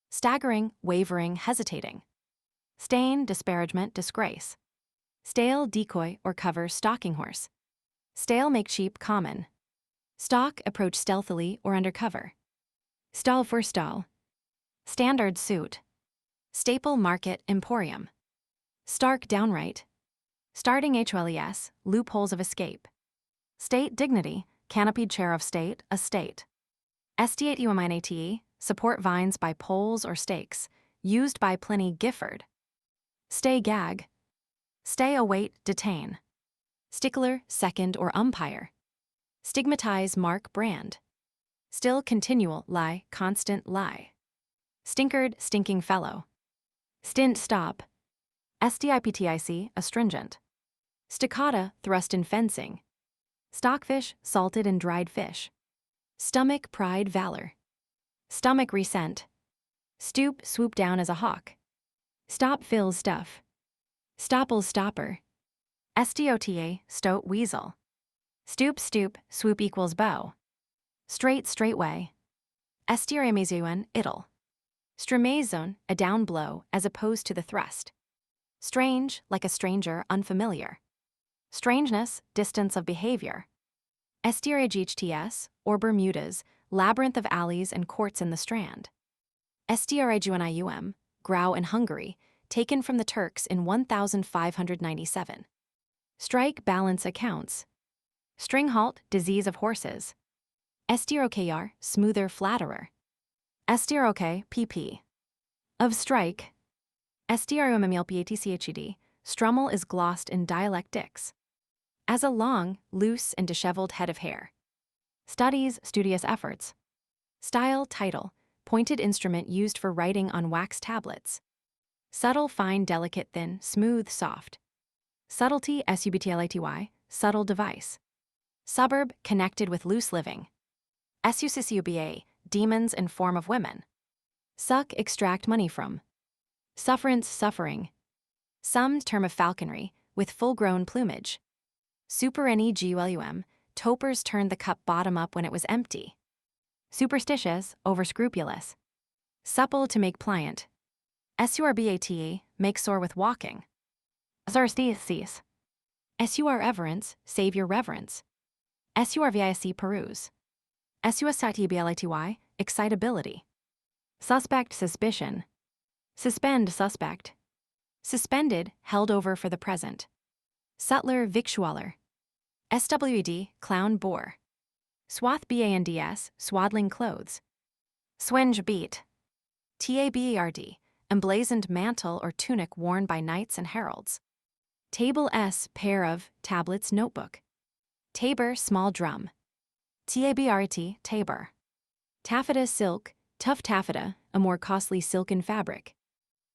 Staggering, wavering, hesitating. Stain, disparagement, disgrace. Stale, decoy or cover, stalking horse. Stale, make cheap, common. Stalk, approach stealthily or under cover. Stall, for stall. Standard, suit. Staple, market, emporium. Stark, downright. Starting, HLES, loopholes of escape. State, dignity, canopied chair of state, a state. ST8UMINATE, support vines by poles or stakes, used by Pliny Gifford. Stay, gag. Stay, await, detain. Stickler, second or umpire. Stigmatize, mark, brand. Still, continual, lie, constant, lie. Stinkered, stinking fellow. Stint, stop. STIPTIC, astringent. Stoccata, thrust in fencing. Stockfish, salted and dried fish. Stomach, pride, valor. Stomach, resent. Stoop, swoop down as a hawk. Stop, fills, stuff. Stopples, stopper. STOTA, stoat, weasel. Stoop, stoop, swoop equals bow. Straight, straightway. STRMAZUN, idle. Stremazone, a down blow, as opposed to the thrust. Strange, like a stranger, unfamiliar. Strangeness, distance of behavior. STRAGHTS, or Bermudas, labyrinth of alleys and courts in the Strand. STRAGUNIUM, Grau in Hungary, taken from the Turks in 1597. Strike, balance, accounts. String halt, disease of horses. STROKR, smoother, flatterer. STROK, pp. Of strike. STROMMLPATCHED, strummel is glossed in dialectics. As a long, loose, and disheveled head of hair. Studies, studious efforts. Style, title, pointed instrument used for writing on wax tablets. Subtle, fine, delicate, thin, smooth, soft. Subtlety, SUBTLATY, subtle device. Suburb, connected with loose living. SUCCUBA, demons in form of women. Suck, extract money from. Sufferance, suffering. Summed, term of falconry, with full-grown plumage. SuperNEGULUM, topers turned the cup bottom up when it was empty. Superstitious, over-scrupulous. Supple, to make pliant. SURBATE, make sore with walking. Surstesis. SUREverence, save your reverence. SURVISC, peruse. SUSITBLITY, excitability. Suspect, suspicion. Suspend, suspect. Suspended, held over for the present. Sutler, victualler. SWED, clown, bore. Swath, BANDS, swaddling clothes. Swinge, beat. TABERD, emblazoned mantle or tunic worn by knights and heralds. Table S, pair of, tablets, notebook. Tabor, small drum. TABRT, tabor. Taffeta, silk, tough taffeta, a more costly silken fabric.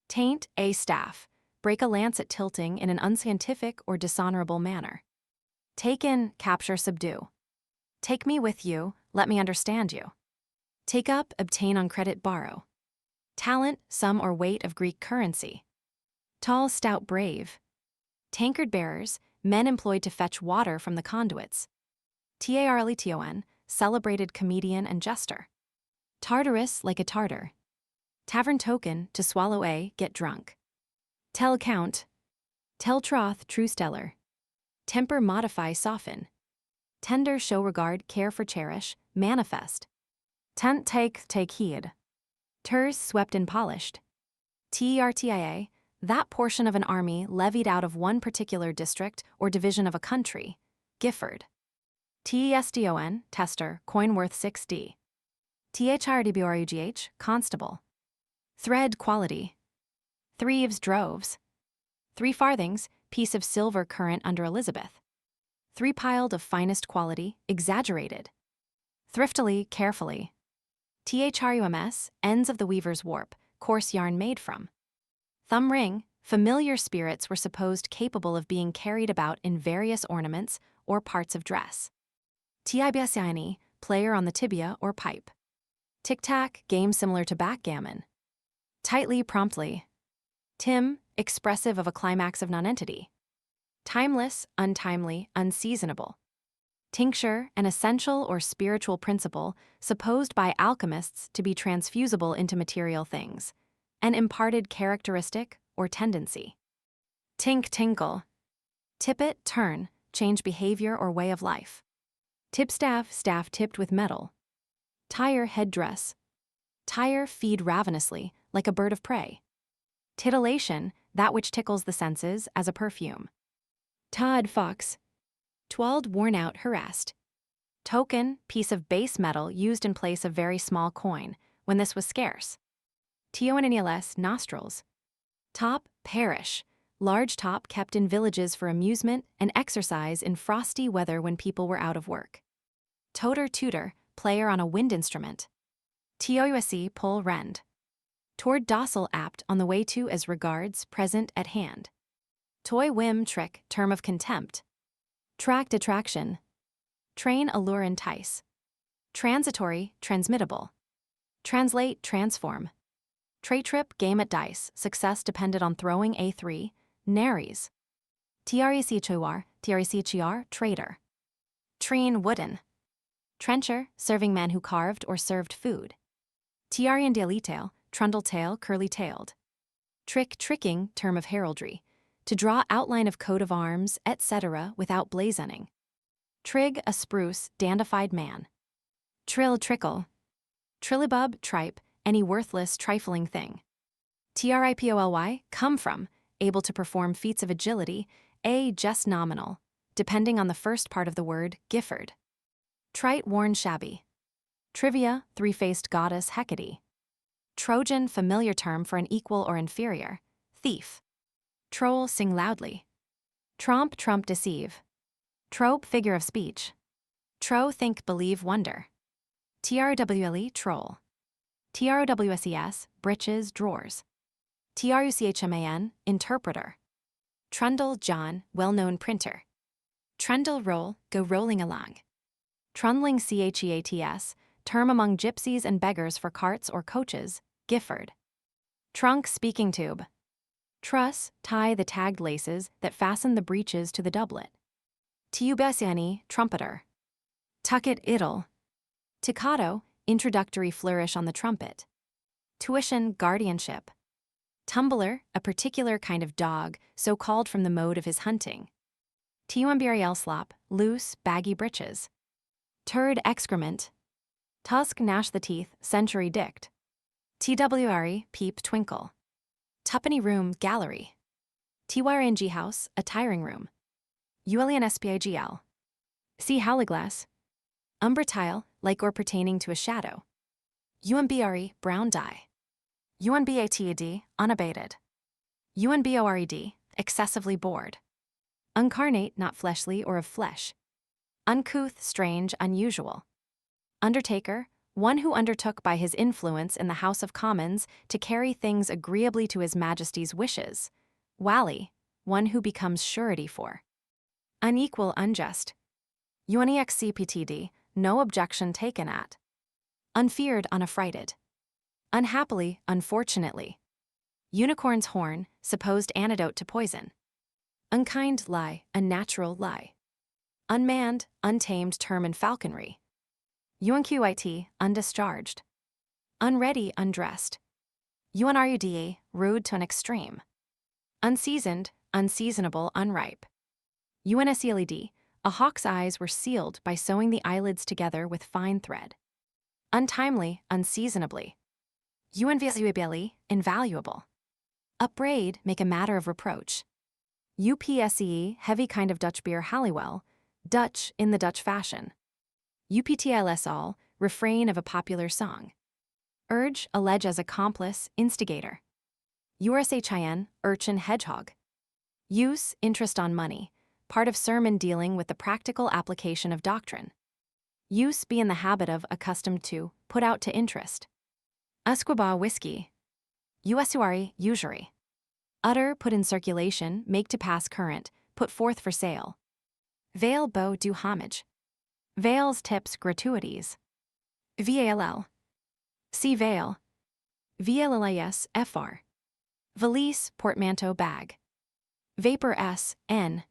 Taint, a staff, break a lance at tilting in an unscientific or dishonorable manner. Take in, capture, subdue. Take me with you, let me understand you. Take up, obtain on credit, borrow. Talent, sum or weight of Greek currency. Tall, stout, brave. Tankard bearers, men employed to fetch water from the conduits. TARLETON, celebrated comedian and jester. Tartarus, like a tartar. Tavern token, to swallow a, get drunk. Tell count. Tell troth, true stellar. Temper, modify, soften. Tender, show regard, care for, cherish, manifest. Tent, take heed. Ters, swept and polished. TERTIA, that portion of an army levied out of one particular district or division of a country. Gifford. TESDON, tester, coin worth 6D. THRDBRUGH, constable. Thread, quality. Threeves, droves. 3 farthings, piece of silver current under Elizabeth. 3 piled of finest quality, exaggerated. Thriftily, carefully. THRUMS, ends of the weaver's warp, coarse yarn made from. Thumb ring, familiar spirits were supposed capable of being carried about in various ornaments or parts of dress. TIBSINE, player on the tibia or pipe. Tic-tac, game similar to backgammon. Tightly, promptly. Tim, expressive of a climax of nonentity. Timeless, untimely, unseasonable. Tincture, an essential or spiritual principle supposed by alchemists to be transfusible into material things, an imparted characteristic or tendency. Tink, tinkle. Tippet, turn, change behavior or way of life. Tipstaff, staff tipped with metal. Tire, headdress. Tire, feed ravenously, like a bird of prey. Titillation, that which tickles the senses, as a perfume. Todd, fox. Twald, worn out, harassed. Token, piece of base metal used in place of very small coin, when this was scarce. TONNELS, nostrils. Top, parish, large top kept in villages for amusement and exercise in frosty weather when people were out of work. Toter, tutor, player on a wind instrument. TOUSC, pull, rend. Toward docile, apt, on the way to as regards, present, at hand. Toy, whim, trick, term of contempt. Tract, attraction. Train, allure, entice. Transitory, transmittable. Translate, transform. Tray trip, game at dice, success depended on throwing A3, naries. Trechor, trader. Treen, wooden. Trencher, serving man who carved or served food. Tiarian deletail, trundle tail, curly-tailed. Trick, tricking, term of heraldry. To draw outline of coat of arms, etc. without blazoning. Trig, a spruce, dandified man. Trill, trickle. Trillibub, tripe, any worthless, trifling thing. Tripoly, come from, able to perform feats of agility, a just nominal, depending on the first part of the word, Gifford. Trite, worn, shabby. Trivia, three-faced goddess Hecate. Trojan, familiar term for an equal or inferior. Thief. Troll, sing loudly. Tromp, trump, deceive. Trope, figure of speech. Tro, think, believe, wonder. Trwle, troll. Trowses, breeches, drawers. Truchman, interpreter. Trundle, John, well-known printer. Trundle, roll, go rolling along. Trundling, cheats, term among gypsies and beggars for carts or coaches, Gifford. Trunk, speaking tube. Truss, tie the tagged laces that fasten the breeches to the doublet. Tiubesiani, trumpeter. Tucket, idle. Ticcato, introductory flourish on the trumpet. Tuition, guardianship. Tumbler, a particular kind of dog, so called from the mode of his hunting. Tumburiel slop, loose, baggy breeches. Turd, excrement. Tusk, gnash the teeth, century dict. Twre, peep, twinkle. Tuppenny room, gallery. Tyrng house, a tiring room. Ulian spigl. See howliglass. Umbratile, like or pertaining to a shadow. Umbre, brown dye. Unbatad, unabated. Unbored, excessively bored. Uncarnate, not fleshly or of flesh. Uncouth, strange, unusual. Undertaker, one who undertook by his influence in the House of Commons to carry things agreeably to His Majesty's wishes. Wally, one who becomes surety for. Unequal, unjust. Unexcptd, no objection taken at. Unfeared, unaffrighted. Unhappily, unfortunately. Unicorn's horn, supposed antidote to poison. Unkind lie, unnatural lie. Unmanned, untamed term in falconry. Unqit, undischarged. Unready, undressed. Unruda, rude to an extreme. Unseasoned, unseasonable, unripe. Unscled, a hawk's eyes were sealed by sewing the eyelids together with fine thread. Untimely, unseasonably. Unvaluably, invaluable. Upbraid, make a matter of reproach. Upse, heavy kind of Dutch beer Halliwell, Dutch in the Dutch fashion. Uptls refrain of a popular song. Urge, allege as accomplice, instigator. Urshyn, urchin, hedgehog. Use, interest on money, part of sermon dealing with the practical application of doctrine. Use, be in the habit of, accustomed to, put out to interest. Usquaba, whiskey. Usuary, usury. Utter, put in circulation, make to pass current, put forth for sale. Veil, bow, do homage. Veils, tips, gratuities. Vall. See veil. Vllis, fr. Valise, portmanteau, bag. Vapor s, n.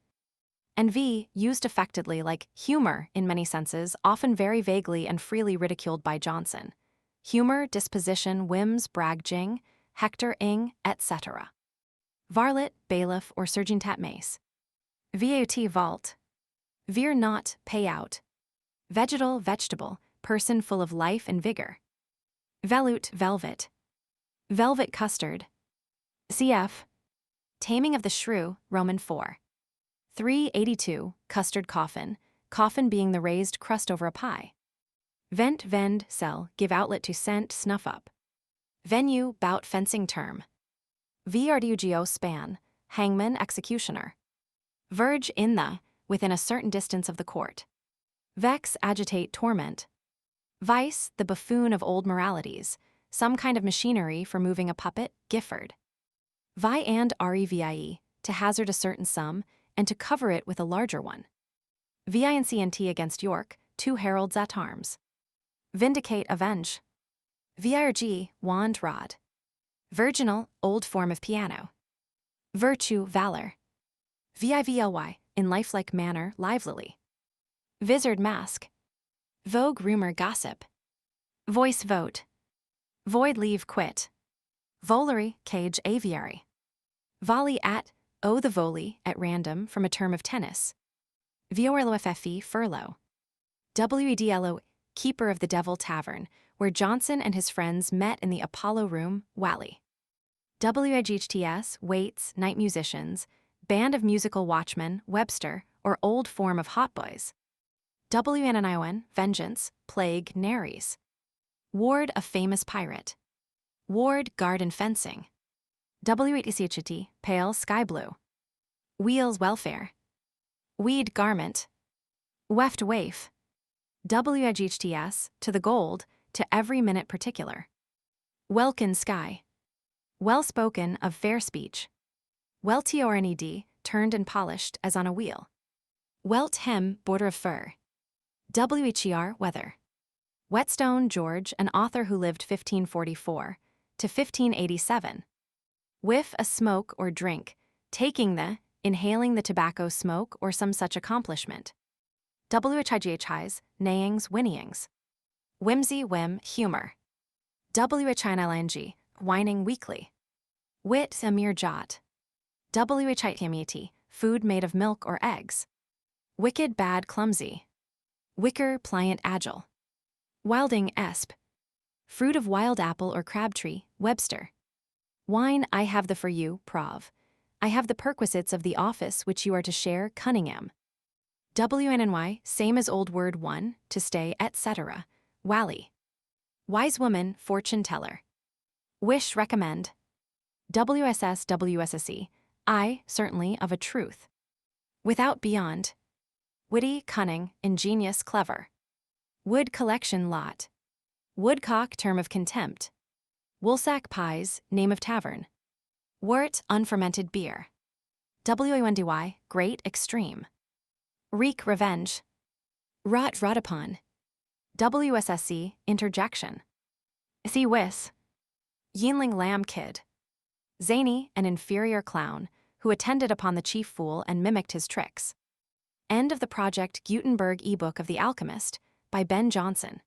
And v, used affectedly like humor in many senses, often very vaguely and freely ridiculed by Jonson. Humor, disposition, whims, brag, jing, hector, ing, etc. Varlet, bailiff, or surging tat mace. Vaut, vault. Veer not, pay out. Vegetal, vegetable, person full of life and vigor. Velut, velvet. Velvet custard. Cf. Taming of the Shrew, Roman 4. 382, custard coffin, coffin being the raised crust over a pie. Vent, vend, sell, give outlet to scent, snuff up. Venue, bout, fencing term. Vrdugo, span, hangman, executioner. Verge, in the, within a certain distance of the court. Vex, agitate, torment. Vice, the buffoon of old moralities, some kind of machinery for moving a puppet, Gifford. Vi and revie, to hazard a certain sum, and to cover it with a larger one. Vincnt against York, 2 heralds at arms. Vindicate, avenge. Virg, wand, rod. Virginal, old form of piano. Virtue, valor. Vivly, in lifelike manner, livelily. Vizard, mask. Vogue, rumor, gossip. Voice, vote. Void, leave, quit. Volery, cage, aviary. Volley, at, the volley, at random, from a term of tennis. Viorloffe, furlough. Wedlo, keeper of the Devil Tavern, where Jonson and his friends met in the Apollo Room, Wally. Whts, waits, night musicians, band of musical watchmen, Webster, or old form of hotboys. Wnnion, vengeance, plague, nares. Ward, a famous pirate. Ward, garden fencing. Whtsichity, pale, sky blue. Wheels, welfare. Weed, garment. Weft, waif. Whts, to the gold, to every minute particular. Welkin, sky. Well-spoken, of fair speech. Weltorned, turned and polished, as on a wheel. Welt, hem, border of fur. Wher, weather. Whetstone, George, an author who lived 1544 to 1587. Whiff, a smoke or drink, taking the, inhaling the tobacco smoke or some such accomplishment. Whighies, neighings, whinnyings. Whimsy, whim, humor. Whinling, whining weakly. Wit, a mere jot. Whitiamity, food made of milk or eggs. Wicked, bad, clumsy. Wicker, pliant, agile. Wilding, esp. Fruit of wild apple or crabtree, Webster. Wine, I have the for you, Prov. I have the perquisites of the office which you are to share, Cunningham. Wnny, same as old word one, to stay, etc. Wally. Wise woman, fortune teller. Wish, recommend. WSSE, I, certainly, of a truth. Without, beyond. Witty, cunning, ingenious, clever. Wood, collection, lot. Woodcock, term of contempt. Woolsack pies, name of tavern. Wort, unfermented beer. Wendy, great, extreme. Wreak, revenge. Rot, wrought upon. WSSE, interjection. See wis. Yinling, lamb kid. Zany, an inferior clown, who attended upon the chief fool and mimicked his tricks. End of the project Gutenberg ebook of The Alchemist by Ben Jonson.